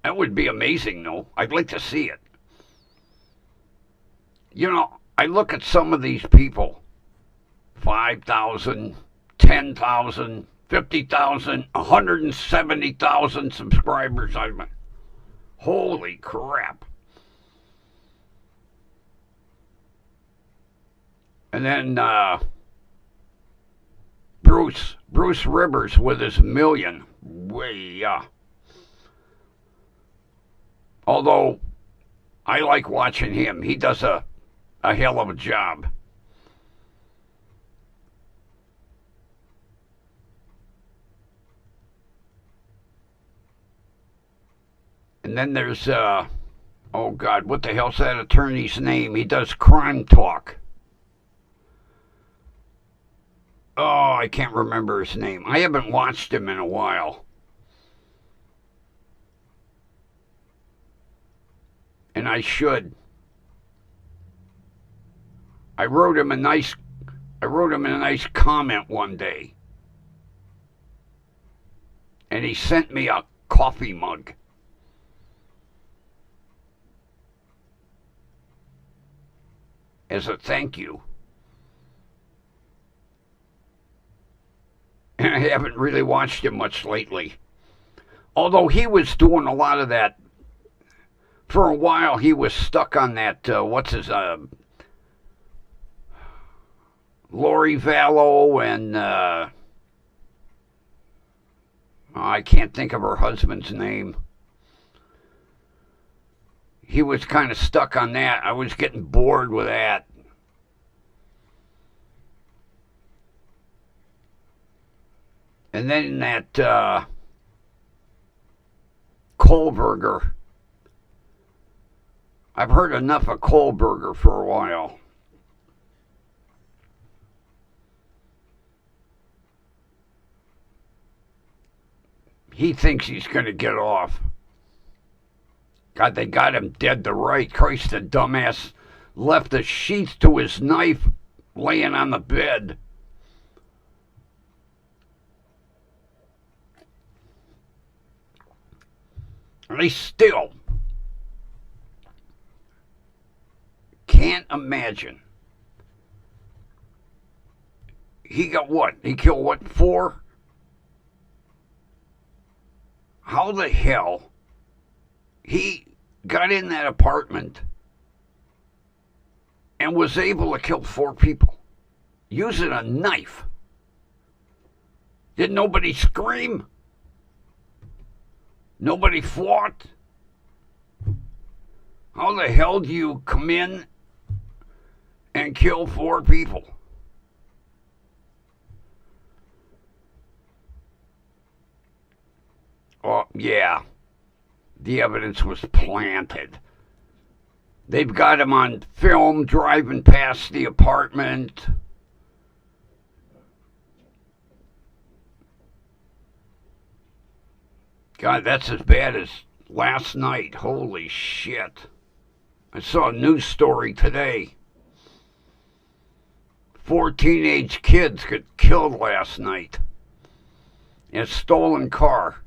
[SPEAKER 1] That would be amazing, though. I'd like to see it. I look at some of these people, 5,000, 10,000, 50,000, 170,000 subscribers. Holy crap. And then Bruce Rivers with his million. Although I like watching him. He does a hell of a job. And then there's, oh God, what the hell's that attorney's name? He does Crime Talk. Oh, I can't remember his name. I haven't watched him in a while. And I should. I wrote him a nice comment one day. And he sent me a coffee mug. As a thank you. And I haven't really watched him much lately. Although he was doing a lot of that. For a while he was stuck on that, Lori Vallow and, I can't think of her husband's name. He was kind of stuck on that. I was getting bored with that. And then that Kohlberger. I've heard enough of Kohlberger for a while. He thinks he's going to get off. God, they got him dead to right. Christ, the dumbass left a sheath to his knife laying on the bed. And he still can't imagine. He got what? He killed what? 4? how the hell he got in that apartment and was able to kill 4 people using a knife. Did nobody scream? Nobody fought? How the hell do you come in and kill 4 people? Oh, yeah. The evidence was planted. They've got him on film driving past the apartment. God, that's as bad as last night. Holy shit. I saw a news story today. 4 teenage kids got killed last night in a stolen car.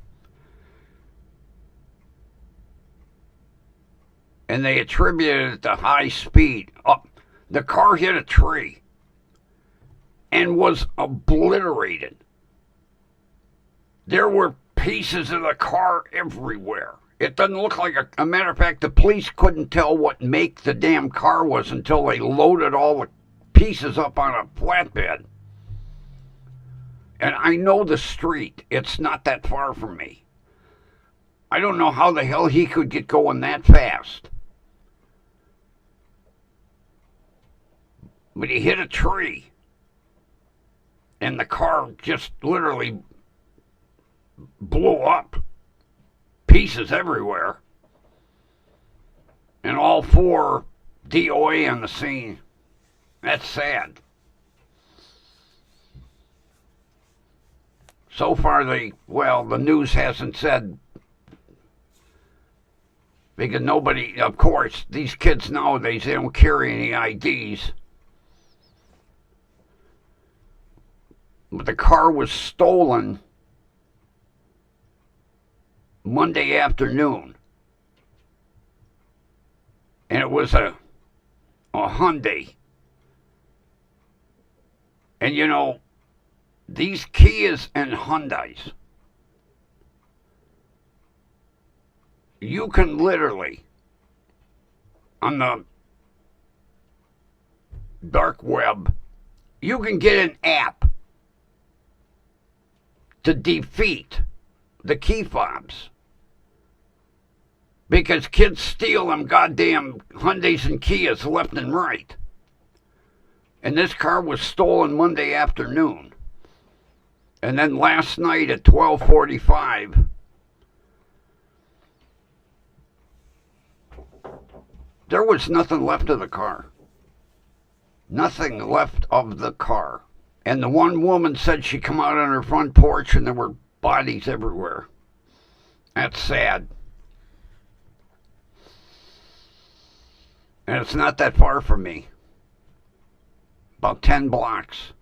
[SPEAKER 1] And they attributed it to high speed. The car hit a tree and was obliterated. There were pieces of the car everywhere. It doesn't look like a matter of fact, the police couldn't tell what make the damn car was until they loaded all the pieces up on a flatbed. And I know the street. It's not that far from me. I don't know how the hell he could get going that fast. But he hit a tree. And the car just literally blew up. Pieces everywhere. And all 4 DOA on the scene. That's sad. So far, the news hasn't said, because nobody, of course, these kids nowadays, they don't carry any IDs. But the car was stolen Monday afternoon. And it was a Hyundai. And you know, these Kias and Hyundais, you can literally, on the dark web, you can get an app to defeat the key fobs. Because kids steal them goddamn Hyundais and Kias left and right. And this car was stolen Monday afternoon. And then last night at 12:45, there was nothing left of the car. Nothing left of the car. And the one woman said she come out on her front porch and there were bodies everywhere. That's sad. And it's not that far from me. About 10 blocks.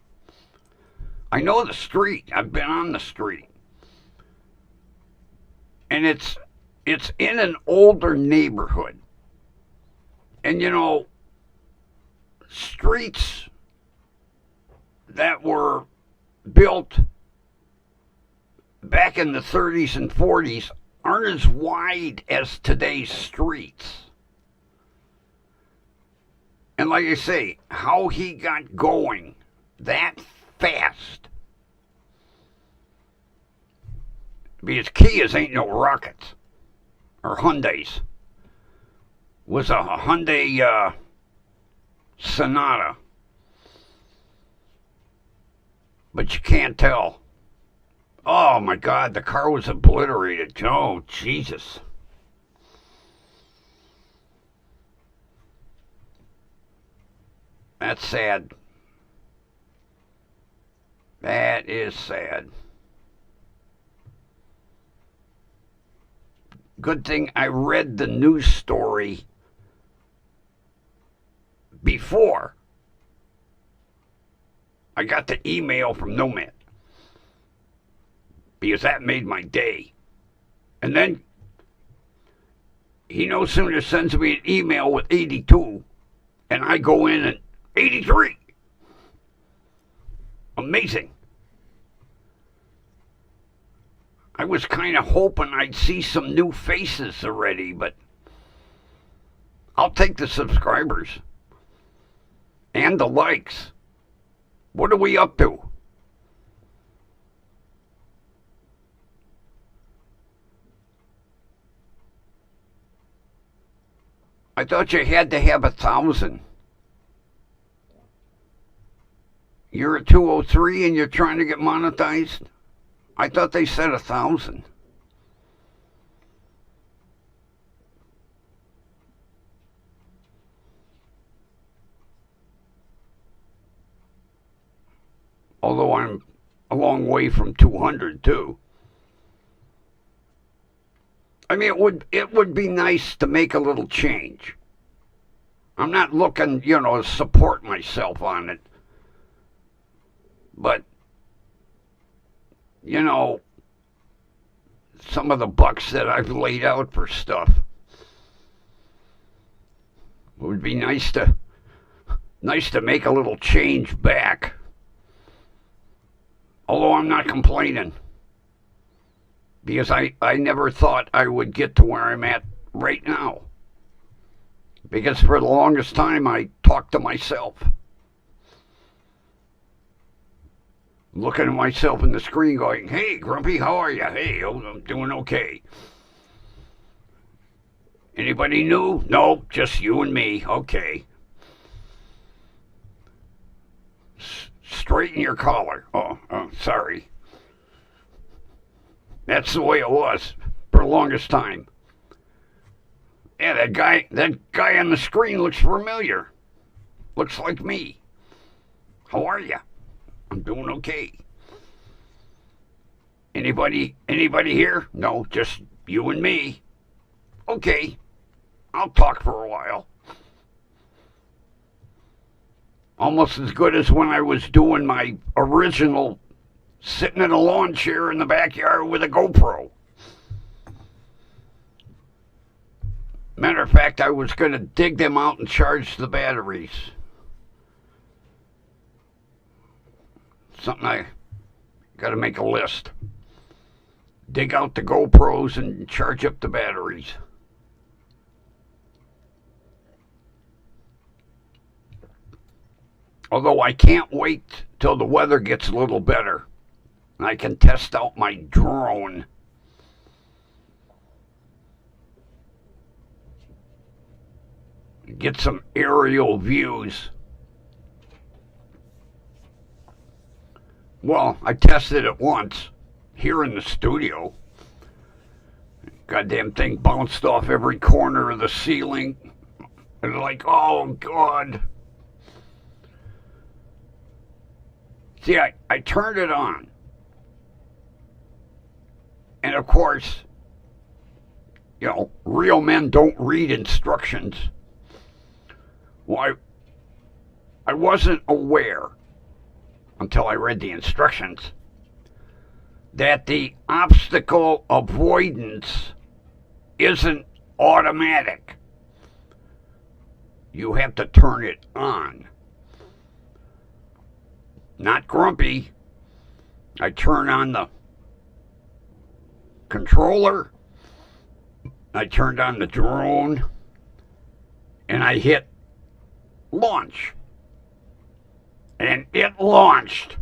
[SPEAKER 1] I know the street. I've been on the street. And it's in an older neighborhood. And you know, streets that were built back in the 30s and 40s aren't as wide as today's streets. And like I say, how he got going that fast. Because Kias ain't no rockets. Or Hyundais. Was a Hyundai Sonata. But you can't tell. Oh my God, the car was obliterated. Oh, Jesus. That's sad. That is sad. Good thing I read the news story before I got the email from Nomad. Because that made my day. And then he no sooner sends me an email with 82, and I go in and 83. Amazing. I was kind of hoping I'd see some new faces already, but I'll take the subscribers and the likes. What are we up to? I thought you had to have 1,000. You're at 203 and you're trying to get monetized? I thought they said 1,000. Although I'm a long way from 200 too. I mean, it would be nice to make a little change. I'm not looking, to support myself on it. But, some of the bucks that I've laid out for stuff, it would be nice to make a little change back. Although I'm not complaining. Because I never thought I would get to where I'm at right now. Because for the longest time I talked to myself. Looking at myself in the screen going, hey, Grumpy, how are you? Hey, I'm doing okay. Anybody new? No, just you and me. Okay. Straighten your collar. Oh, sorry. That's the way it was for the longest time. Yeah, that guy on the screen looks familiar. Looks like me. How are you? I'm doing okay. Anybody here? No, just you and me. Okay. I'll talk for a while. Almost as good as when I was doing my original sitting in a lawn chair in the backyard with a GoPro. Matter of fact, I was going to dig them out and charge the batteries. Something I got to make a list. Dig out the GoPros and charge up the batteries. Although I can't wait till the weather gets a little better and I can test out my drone. Get some aerial views. Well, I tested it once here in the studio. Goddamn thing bounced off every corner of the ceiling. And like, oh God. See, I turned it on. And of course, real men don't read instructions. Well, I wasn't aware until I read the instructions that the obstacle avoidance isn't automatic. You have to turn it on. Not Grumpy. I turn on the controller. I turned on the drone. And I hit launch. And it launched.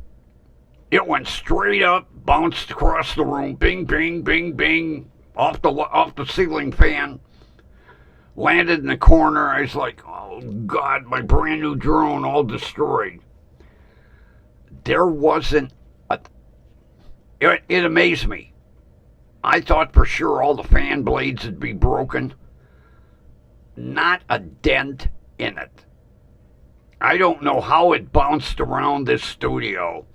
[SPEAKER 1] It went straight up, bounced across the room, bing, bing, bing, bing, off the ceiling fan. Landed in the corner. I was like, oh God, my brand new drone all destroyed. There wasn't it amazed me. I thought for sure all the fan blades would be broken. Not a dent in it. I don't know how it bounced around this studio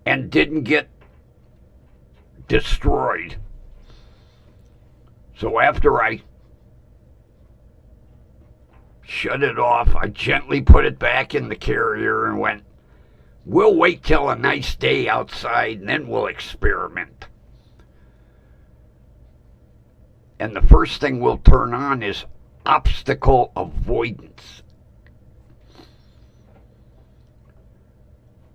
[SPEAKER 1] and didn't get destroyed. So after I shut it off, I gently put it back in the carrier and went, we'll wait till a nice day outside and then we'll experiment. And the first thing we'll turn on is obstacle avoidance.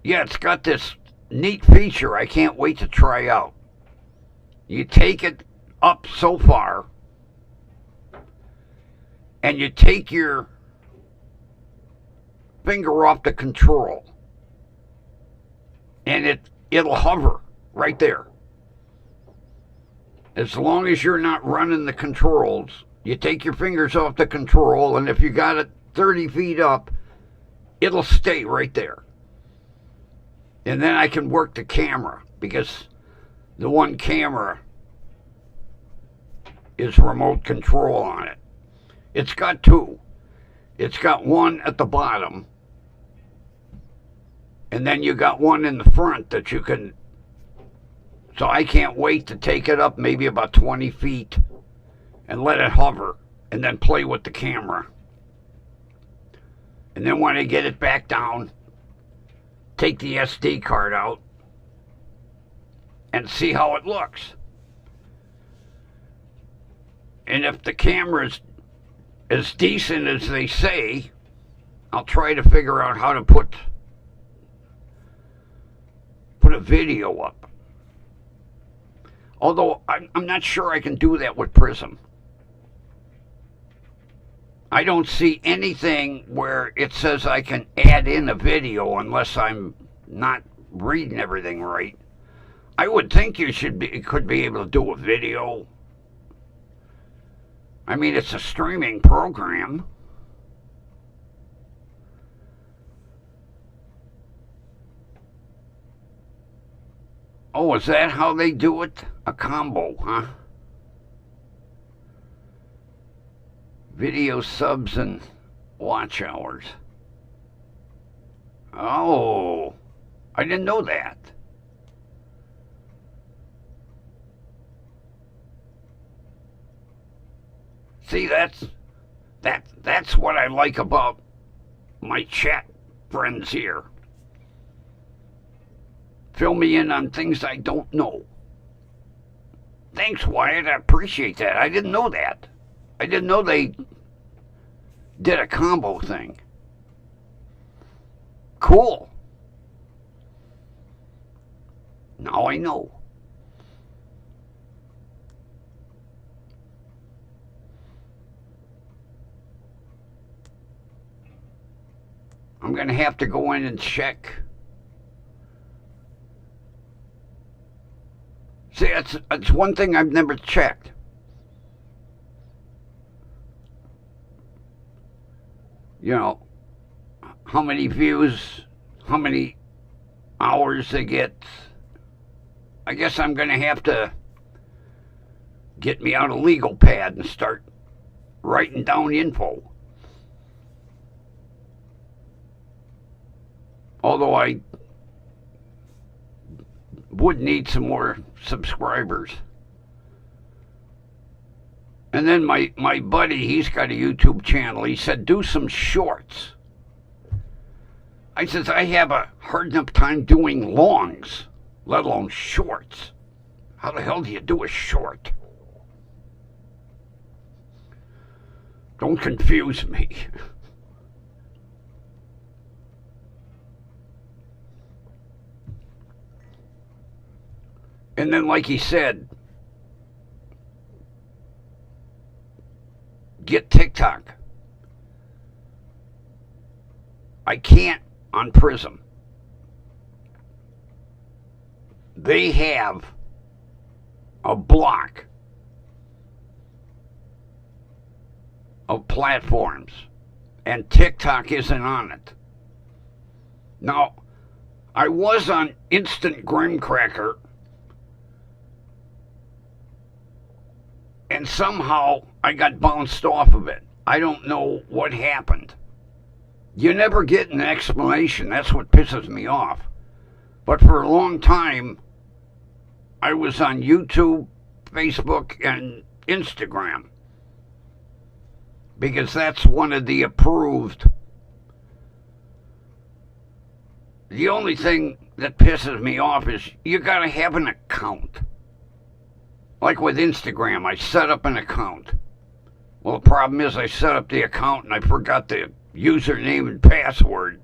[SPEAKER 1] Yeah, it's got this neat feature I can't wait to try out. You take it up so far, and you take your finger off the control, and it'll hover right there. As long as you're not running the controls, you take your fingers off the control, and if you got it 30 feet up, it'll stay right there. And then I can work the camera, because the one camera is remote control on it. It's got two. It's got one at the bottom, and then you got one in the front that you can. So I can't wait to take it up maybe about 20 feet and let it hover and then play with the camera. And then when I get it back down, take the SD card out and see how it looks. And if the camera's as decent as they say, I'll try to figure out how to put a video up. Although I'm not sure I can do that with Prism. I don't see anything where it says I can add in a video unless I'm not reading everything right. I would think you could be able to do a video. I mean, it's a streaming program. Oh, is that how they do it? A combo, huh? Video subs and watch hours. Oh, I didn't know that. See, that's what I like about my chat friends here. Fill me in on things I don't know. Thanks, Wyatt. I appreciate that. I didn't know that. I didn't know they did a combo thing. Cool. Now I know. I'm going to have to go in and check. See, it's one thing I've never checked. You know, how many views, how many hours they get. I guess I'm going to have to get me out a legal pad and start writing down info. Although I would need some more subscribers. And then my buddy, he's got a YouTube channel. He said, do some shorts. I says, I have a hard enough time doing longs, let alone shorts. How the hell do you do a short? Don't confuse me. And then, like he said, get TikTok. I can't on Prism. They have a block of platforms, and TikTok isn't on it. Now, I was on Instant Graham Cracker, and somehow I got bounced off of it. I don't know what happened. You never get an explanation. That's what pisses me off. But for a long time, I was on YouTube, Facebook, and Instagram, because that's one of the approved. The only thing that pisses me off is you got to have an account. Like with Instagram, I set up an account. Well, the problem is I set up the account and I forgot the username and password.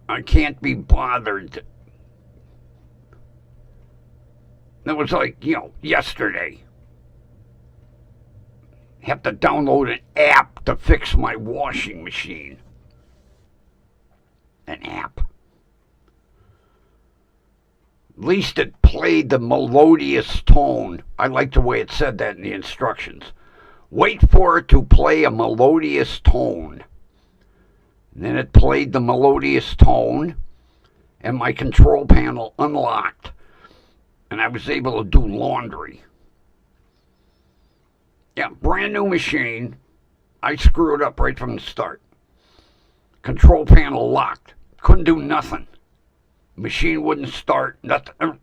[SPEAKER 1] I can't be bothered. That was like, yesterday. Have to download an app to fix my washing machine. An app. At least it played the melodious tone. I like the way it said that in the instructions. Wait for it to play a melodious tone. And then it played the melodious tone, and my control panel unlocked, and I was able to do laundry. Yeah, brand new machine. I screwed up right from the start. Control panel locked. Couldn't do nothing. Machine wouldn't start. Nothing.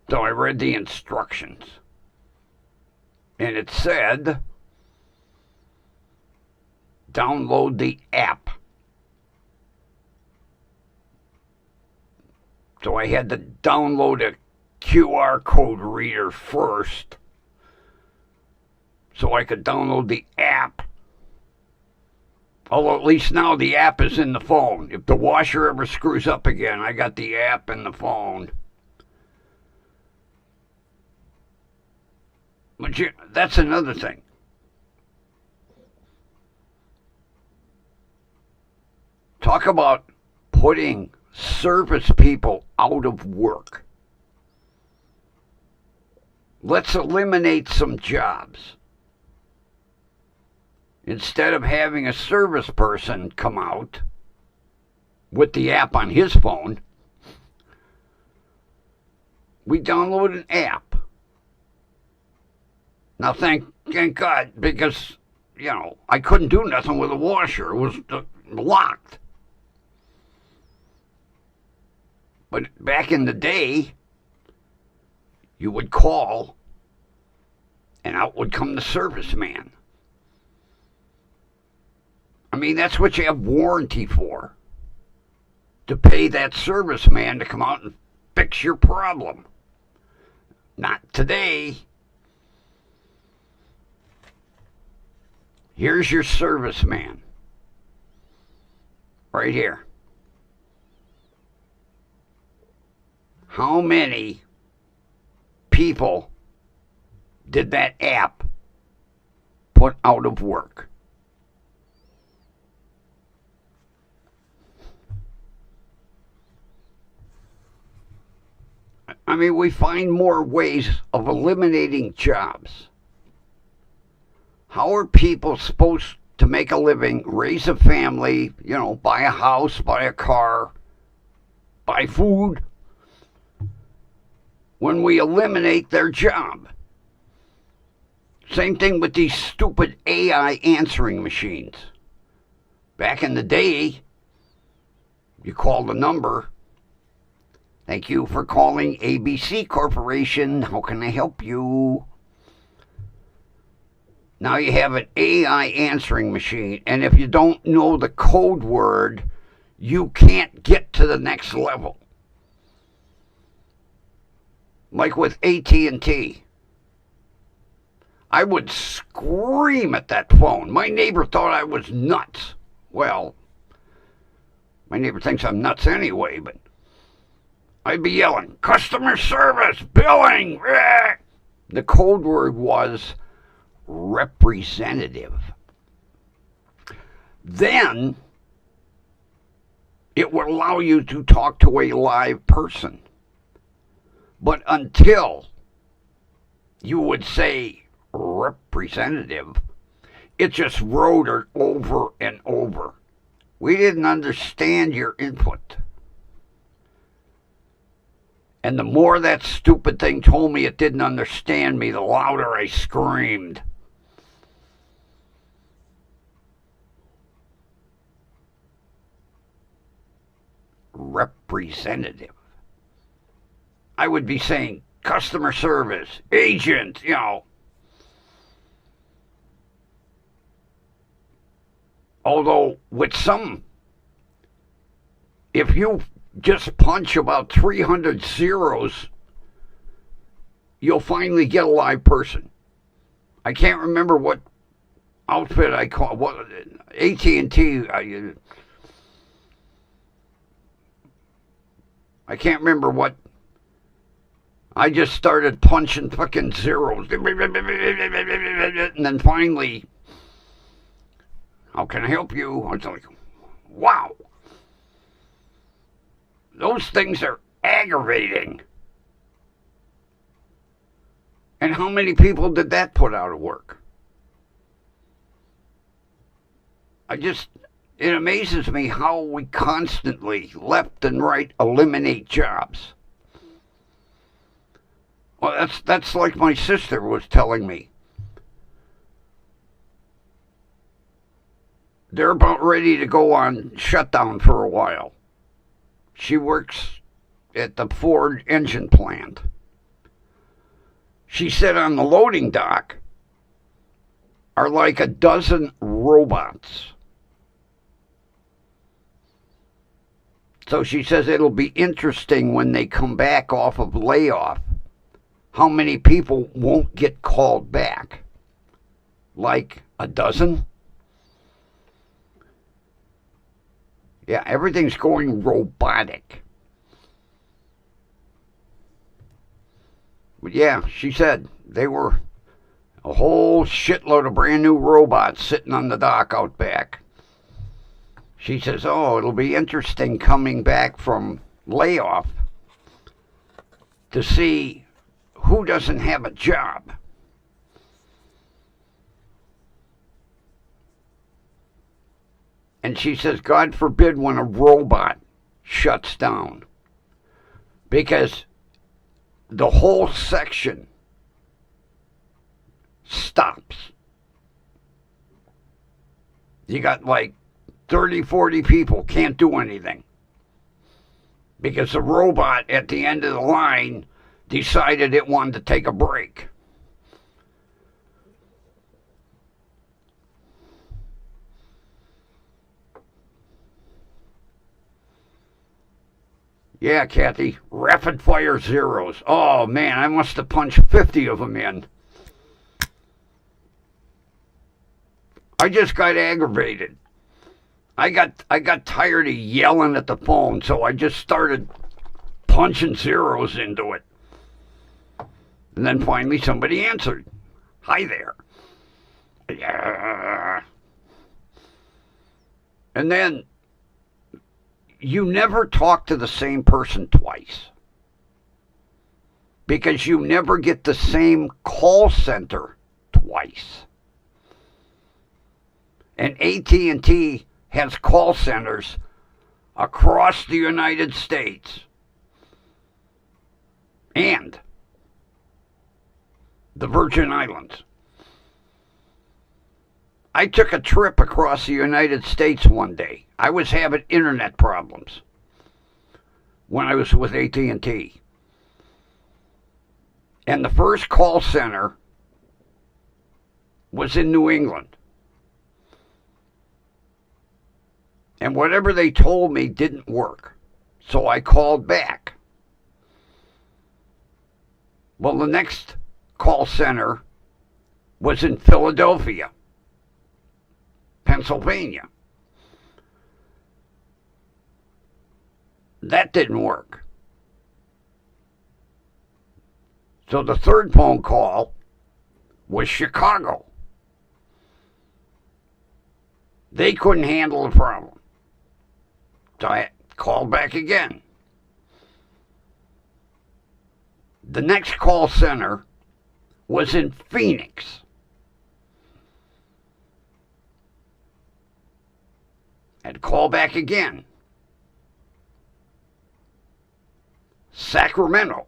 [SPEAKER 1] So I read the instructions. And it said, download the app. So I had to download a QR code reader first so I could download the app. Although at least now the app is in the phone. If the washer ever screws up again, I got the app in the phone. But that's another thing. Talk about putting service people out of work. Let's eliminate some jobs. Instead of having a service person come out with the app on his phone, we download an app. Now, thank God, because, I couldn't do nothing with the washer. It was locked. But back in the day, you would call, and out would come the serviceman. I mean, that's what you have warranty for. To pay that serviceman to come out and fix your problem. Not today. Here's your serviceman. Right here. How many people did that app put out of work? I mean, we find more ways of eliminating jobs. How are people supposed to make a living, raise a family, buy a house, buy a car, buy food, when we eliminate their job? Same thing with these stupid AI answering machines. Back in the day, you called a number. Thank you for calling ABC Corporation. How can I help you? Now you have an AI answering machine, and if you don't know the code word, you can't get to the next level. Like with AT&T. I would scream at that phone. My neighbor thought I was nuts. Well, my neighbor thinks I'm nuts anyway, but I'd be yelling, customer service, billing. The code word was representative. Then it would allow you to talk to a live person. But until you would say representative, it just wrote it over and over. We didn't understand your input. And the more that stupid thing told me it didn't understand me, the louder I screamed. Representative. I would be saying customer service, agent, Although with some, if you just punch about 300 zeros, you'll finally get a live person. I can't remember what outfit I call what AT&T. I can't remember what. I just started punching fucking zeros, and then finally, how can I help you? I was like, wow, those things are aggravating. And how many people did that put out of work? It amazes me how we constantly, left and right, eliminate jobs. Well, that's like my sister was telling me. They're about ready to go on shutdown for a while. She works at the Ford engine plant. She said on the loading dock are like a dozen robots. So she says it'll be interesting when they come back off of layoff how many people won't get called back. Like a dozen? Yeah, everything's going robotic. But yeah, she said they were a whole shitload of brand new robots sitting on the dock out back. She says, oh, it'll be interesting coming back from layoff to see who doesn't have a job. And she says, God forbid when a robot shuts down, because the whole section stops. You got like 30, 40 people can't do anything because the robot at the end of the line decided it wanted to take a break. Yeah, Kathy, rapid fire zeros. Oh man, I must have punched 50 of them in. I just got aggravated. I got tired of yelling at the phone, so I just started punching zeros into it. And then finally somebody answered. Hi there. Yeah. And then you never talk to the same person twice, because you never get the same call center twice. And AT&T has call centers across the United States and the Virgin Islands. I took a trip across the United States one day. I was having internet problems when I was with AT&T. And the first call center was in New England. And whatever they told me didn't work. So I called back. Well, the next call center was in Philadelphia, Pennsylvania. That didn't work. So the third phone call was Chicago. They couldn't handle the problem. So I called back again. The next call center was in Phoenix. I'd call back again. Sacramento,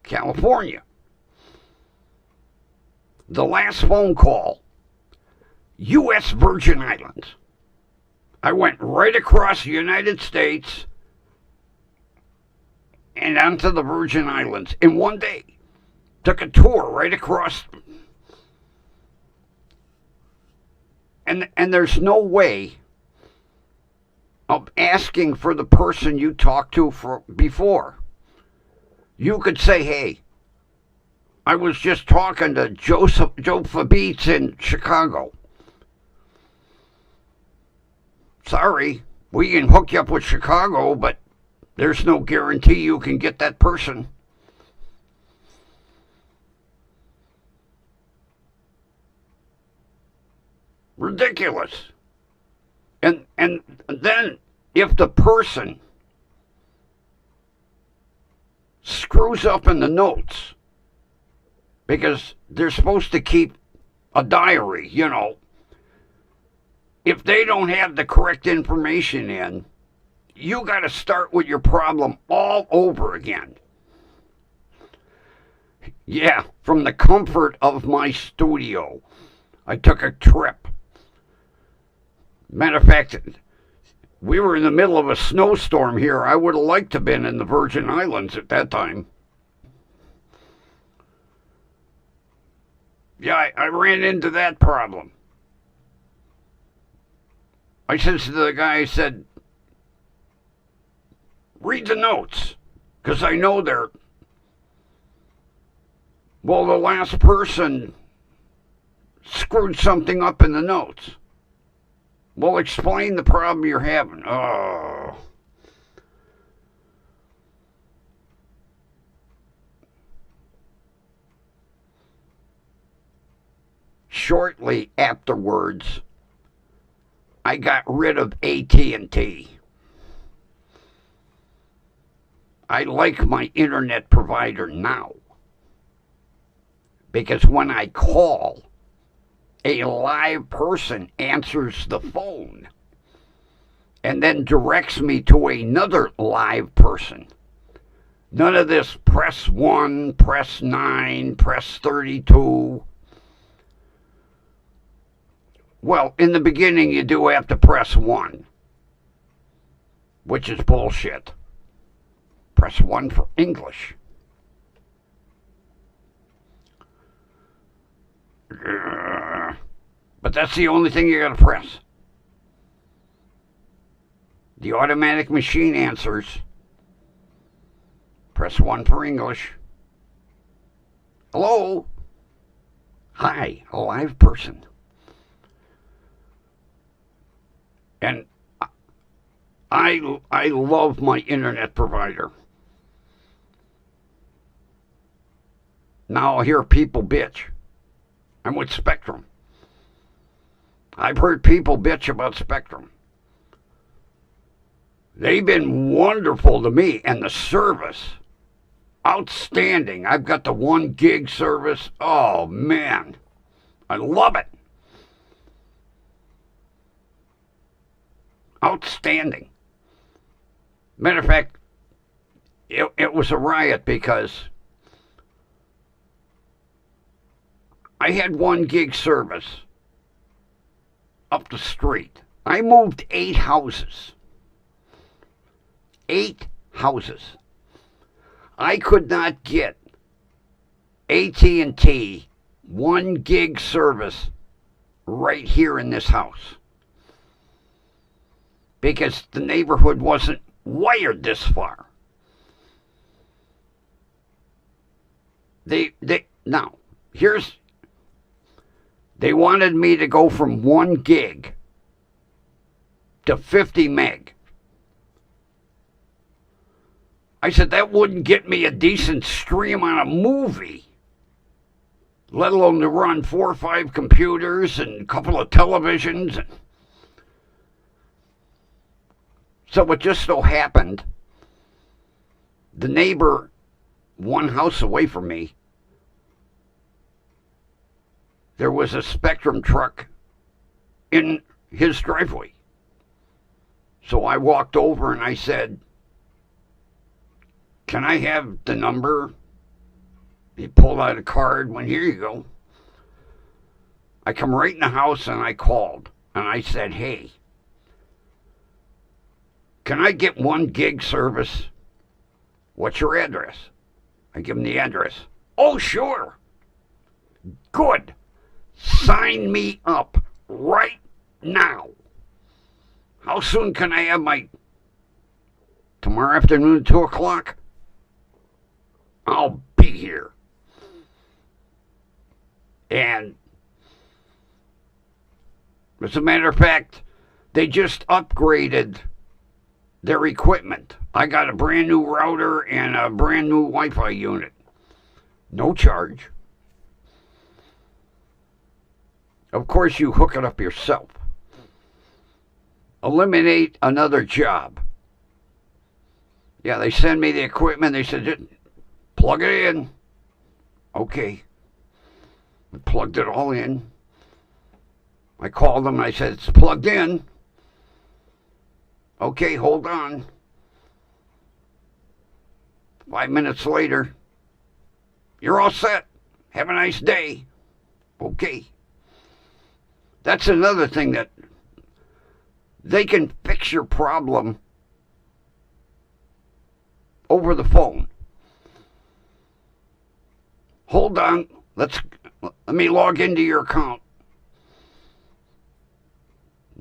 [SPEAKER 1] California. The last phone call, U.S. Virgin Islands. I went right across the United States and onto the Virgin Islands in one day. Took a tour right across. And there's no way of asking for the person you talked to before. You could say, hey, I was just talking to Joe Fabitz in Chicago. Sorry, we can hook you up with Chicago, but there's no guarantee you can get that person. Ridiculous. And then if the person screws up in the notes, because they're supposed to keep a diary, you know, if they don't have the correct information in, you got to start with your problem all over again. Yeah, from the comfort of my studio, I took a trip. Matter of fact, we were in the middle of a snowstorm here. I would have liked to have been in the Virgin Islands at that time. Yeah, I ran into that problem. I said to the guy, I said, read the notes, because I know they're... Well, the last person screwed something up in the notes. Well, explain the problem you're having. Oh. Shortly afterwards, I got rid of AT&T. I like my internet provider now, because when I call, a live person answers the phone and then directs me to another live person. None of this press 1, press 9, press 32. Well, in the beginning, you do have to press 1, which is bullshit. Press 1 for English. But that's the only thing you gotta press. The automatic machine answers. Press 1 for English. Hello? Hi, a live person. And I love my internet provider. Now I hear people bitch. I'm with Spectrum. I've heard people bitch about Spectrum. They've been wonderful to me, and the service, outstanding. I've got the 1 gig service. Oh, man. I love it. Outstanding. Matter of fact, it was a riot because I had 1 gig service up the street. I moved 8 houses. 8 houses. I could not get AT&T 1 gig service right here in this house, because the neighborhood wasn't wired this far. They wanted me to go from 1 gig to 50 meg. I said that wouldn't get me a decent stream on a movie, let alone to run 4 or 5 computers and a couple of televisions. So it just so happened, the neighbor 1 house away from me, there was a Spectrum truck in his driveway. So I walked over and I said, can I have the number? He pulled out a card, went, here you go. I come right in the house and I called and I said, hey, can I get 1 gig service? What's your address? I give him the address. Oh, sure. Good. Sign me up right now. How soon can I have my... Tomorrow afternoon, 2 o'clock? I'll be here. And as a matter of fact, they just upgraded their equipment. I got a brand new router and a brand new Wi-Fi unit. No charge. Of course, you hook it up yourself. Eliminate another job. Yeah, they send me the equipment. They said, plug it in. Okay. I plugged it all in. I called them and I said, it's plugged in. Okay, hold on. 5 minutes later, you're all set. Have a nice day. Okay. That's another thing that they can fix your problem over the phone. Hold on. Let me log into your account.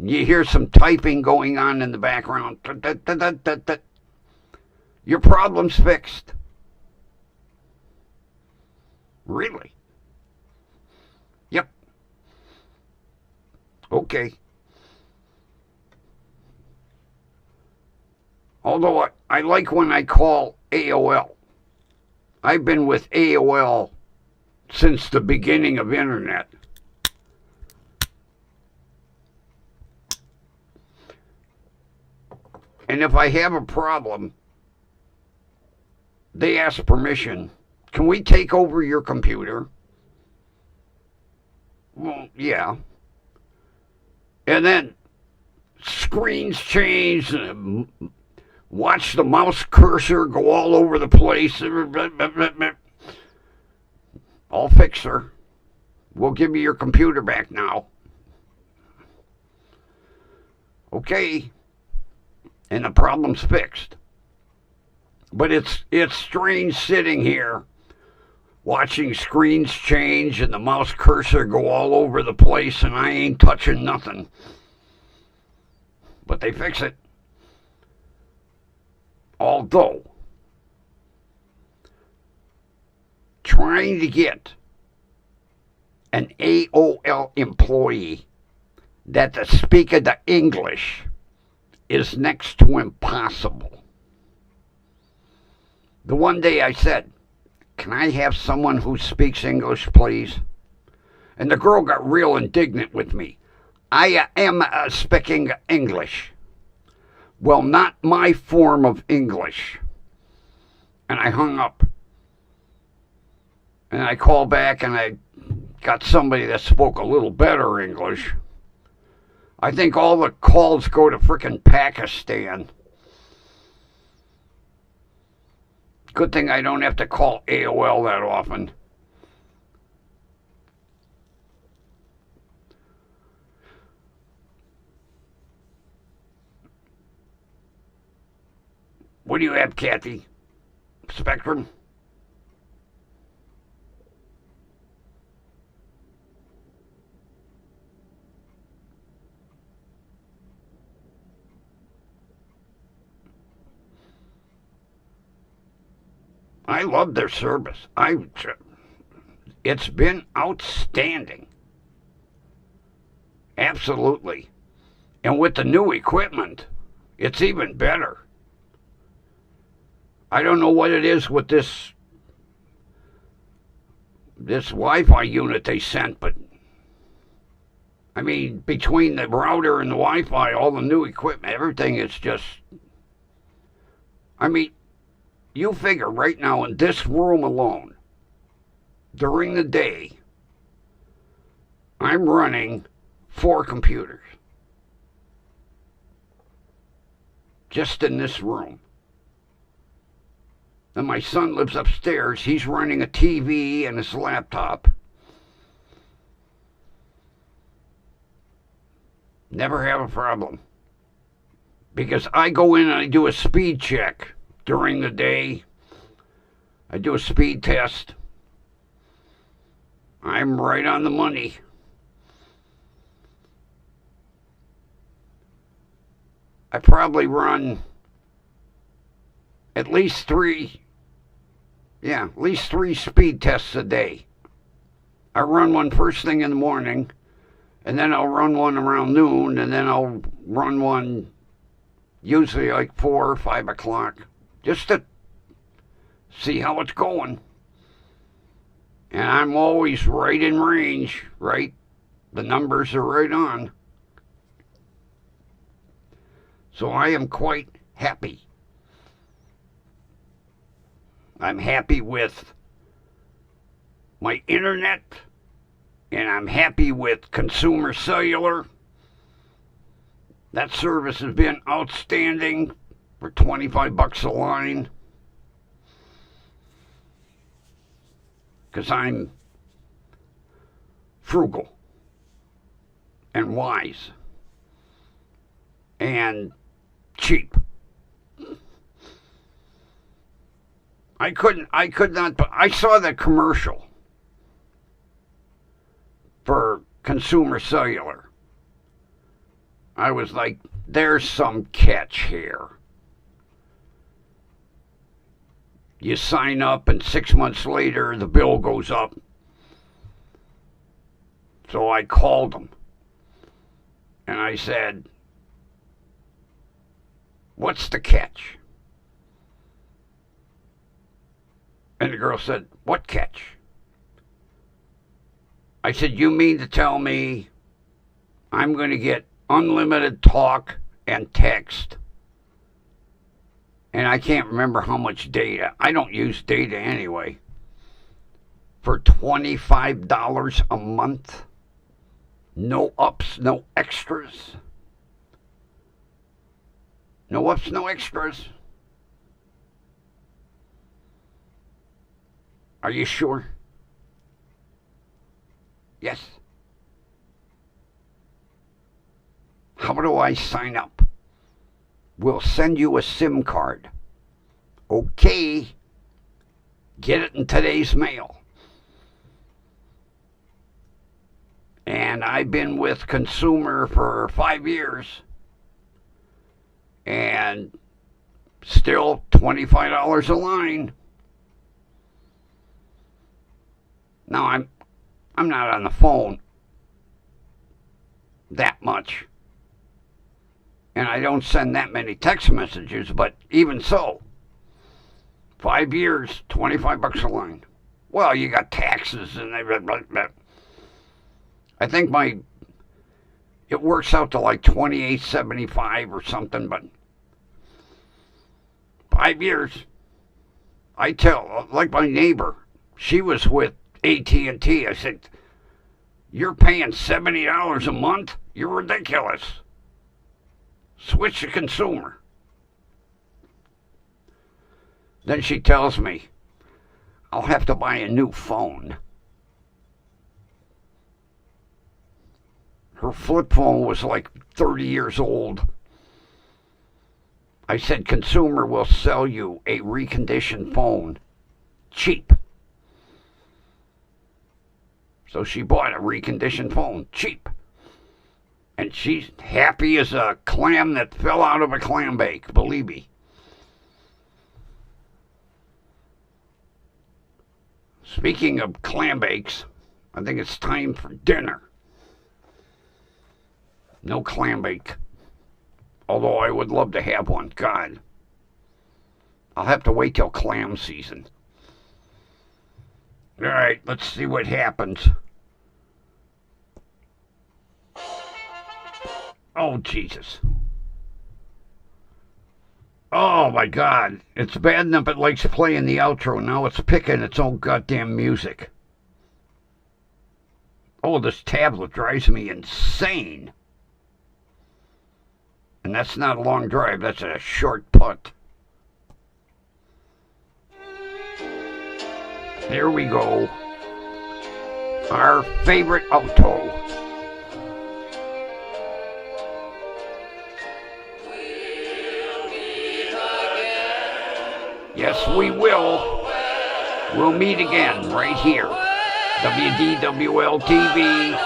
[SPEAKER 1] You hear some typing going on in the background. Your problem's fixed. Really? Yep. Okay. Although I like when I call AOL. I've been with AOL since the beginning of internet. And if I have a problem, they ask permission. Can we take over your computer? Well, yeah. And then screens change, watch the mouse cursor go all over the place. I'll fix her. We'll give you your computer back now. Okay. And the problem's fixed. But it's strange sitting here watching screens change and the mouse cursor go all over the place and I ain't touching nothing. But they fix it. Although, trying to get an AOL employee that speaks the English is next to impossible. The one day I said, can I have someone who speaks English, please? And the girl got real indignant with me. I am speaking English. Well, not my form of English. And I hung up. And I called back and I got somebody that spoke a little better English. I think all the calls go to frickin' Pakistan. Good thing I don't have to call AOL that often. What do you have, Kathy? Spectrum? I love their service. It's been outstanding. Absolutely. And with the new equipment, it's even better. I don't know what it is with this Wi-Fi unit they sent, but I mean, between the router and the Wi-Fi, all the new equipment, everything is just, I mean, you figure right now in this room alone, during the day, I'm running 4 computers. Just in this room. And my son lives upstairs. He's running a TV and his laptop. Never have a problem. Because I go in and I do a speed check during the day. I do a speed test. I'm right on the money. I probably run at least 3 speed tests a day. I run one first thing in the morning, and then I'll run one around noon, and then I'll run one usually like 4 or 5 o'clock, just to see how it's going. And I'm always right in range, right? The numbers are right on. So I am quite happy. I'm happy with my internet, and I'm happy with consumer cellular. That service has been outstanding for $25 a line. Because I'm frugal and wise and cheap. I saw the commercial for consumer cellular. I was like, there's some catch here. You sign up and 6 months later the bill goes up. So I called them and I said, what's the catch? And the girl said, what catch? I said, you mean to tell me I'm going to get unlimited talk and text, and I can't remember how much data. I don't use data anyway. For $25 a month? No ups, no extras. No ups, no extras. Are you sure? Yes. How do I sign up? We'll send you a SIM card. Okay. Get it in today's mail. And I've been with Consumer for 5 years. And still $25 a line. Now I'm not on the phone that much. And I don't send that many text messages, but even so, 5 years, $25 a line. Well, you got taxes and everything. I think it works out to like $28.75 or something, but 5 years. I tell, like my neighbor, she was with AT&T. I said, you're paying $70 a month? You're ridiculous. Switch to Consumer. Then she tells me, I'll have to buy a new phone. Her flip phone was like 30 years old. I said, Consumer will sell you a reconditioned phone. Cheap. So she bought a reconditioned phone. Cheap. And she's happy as a clam that fell out of a clam bake, believe me. Speaking of clam bakes, I think it's time for dinner. No clam bake. Although I would love to have one. God. I'll have to wait till clam season. All right, let's see what happens. Oh, Jesus. Oh, my God. It's bad enough it likes playing the outro. Now it's picking its own goddamn music. Oh, this tablet drives me insane. And that's not a long drive. That's a short putt. There we go. Our favorite auto. Yes, we will. We'll meet again right here. WDWL TV,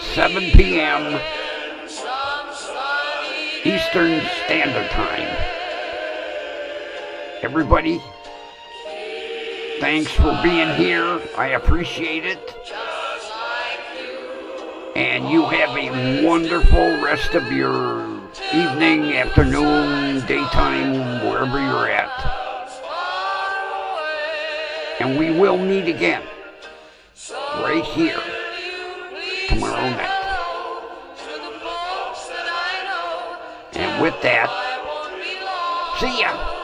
[SPEAKER 1] 7 p.m. Eastern Standard Time. Everybody, Thanks for being here. I appreciate it. And you have a wonderful rest of your evening, afternoon, daytime, wherever you're at. And we will meet again right here tomorrow night. And with that, see ya.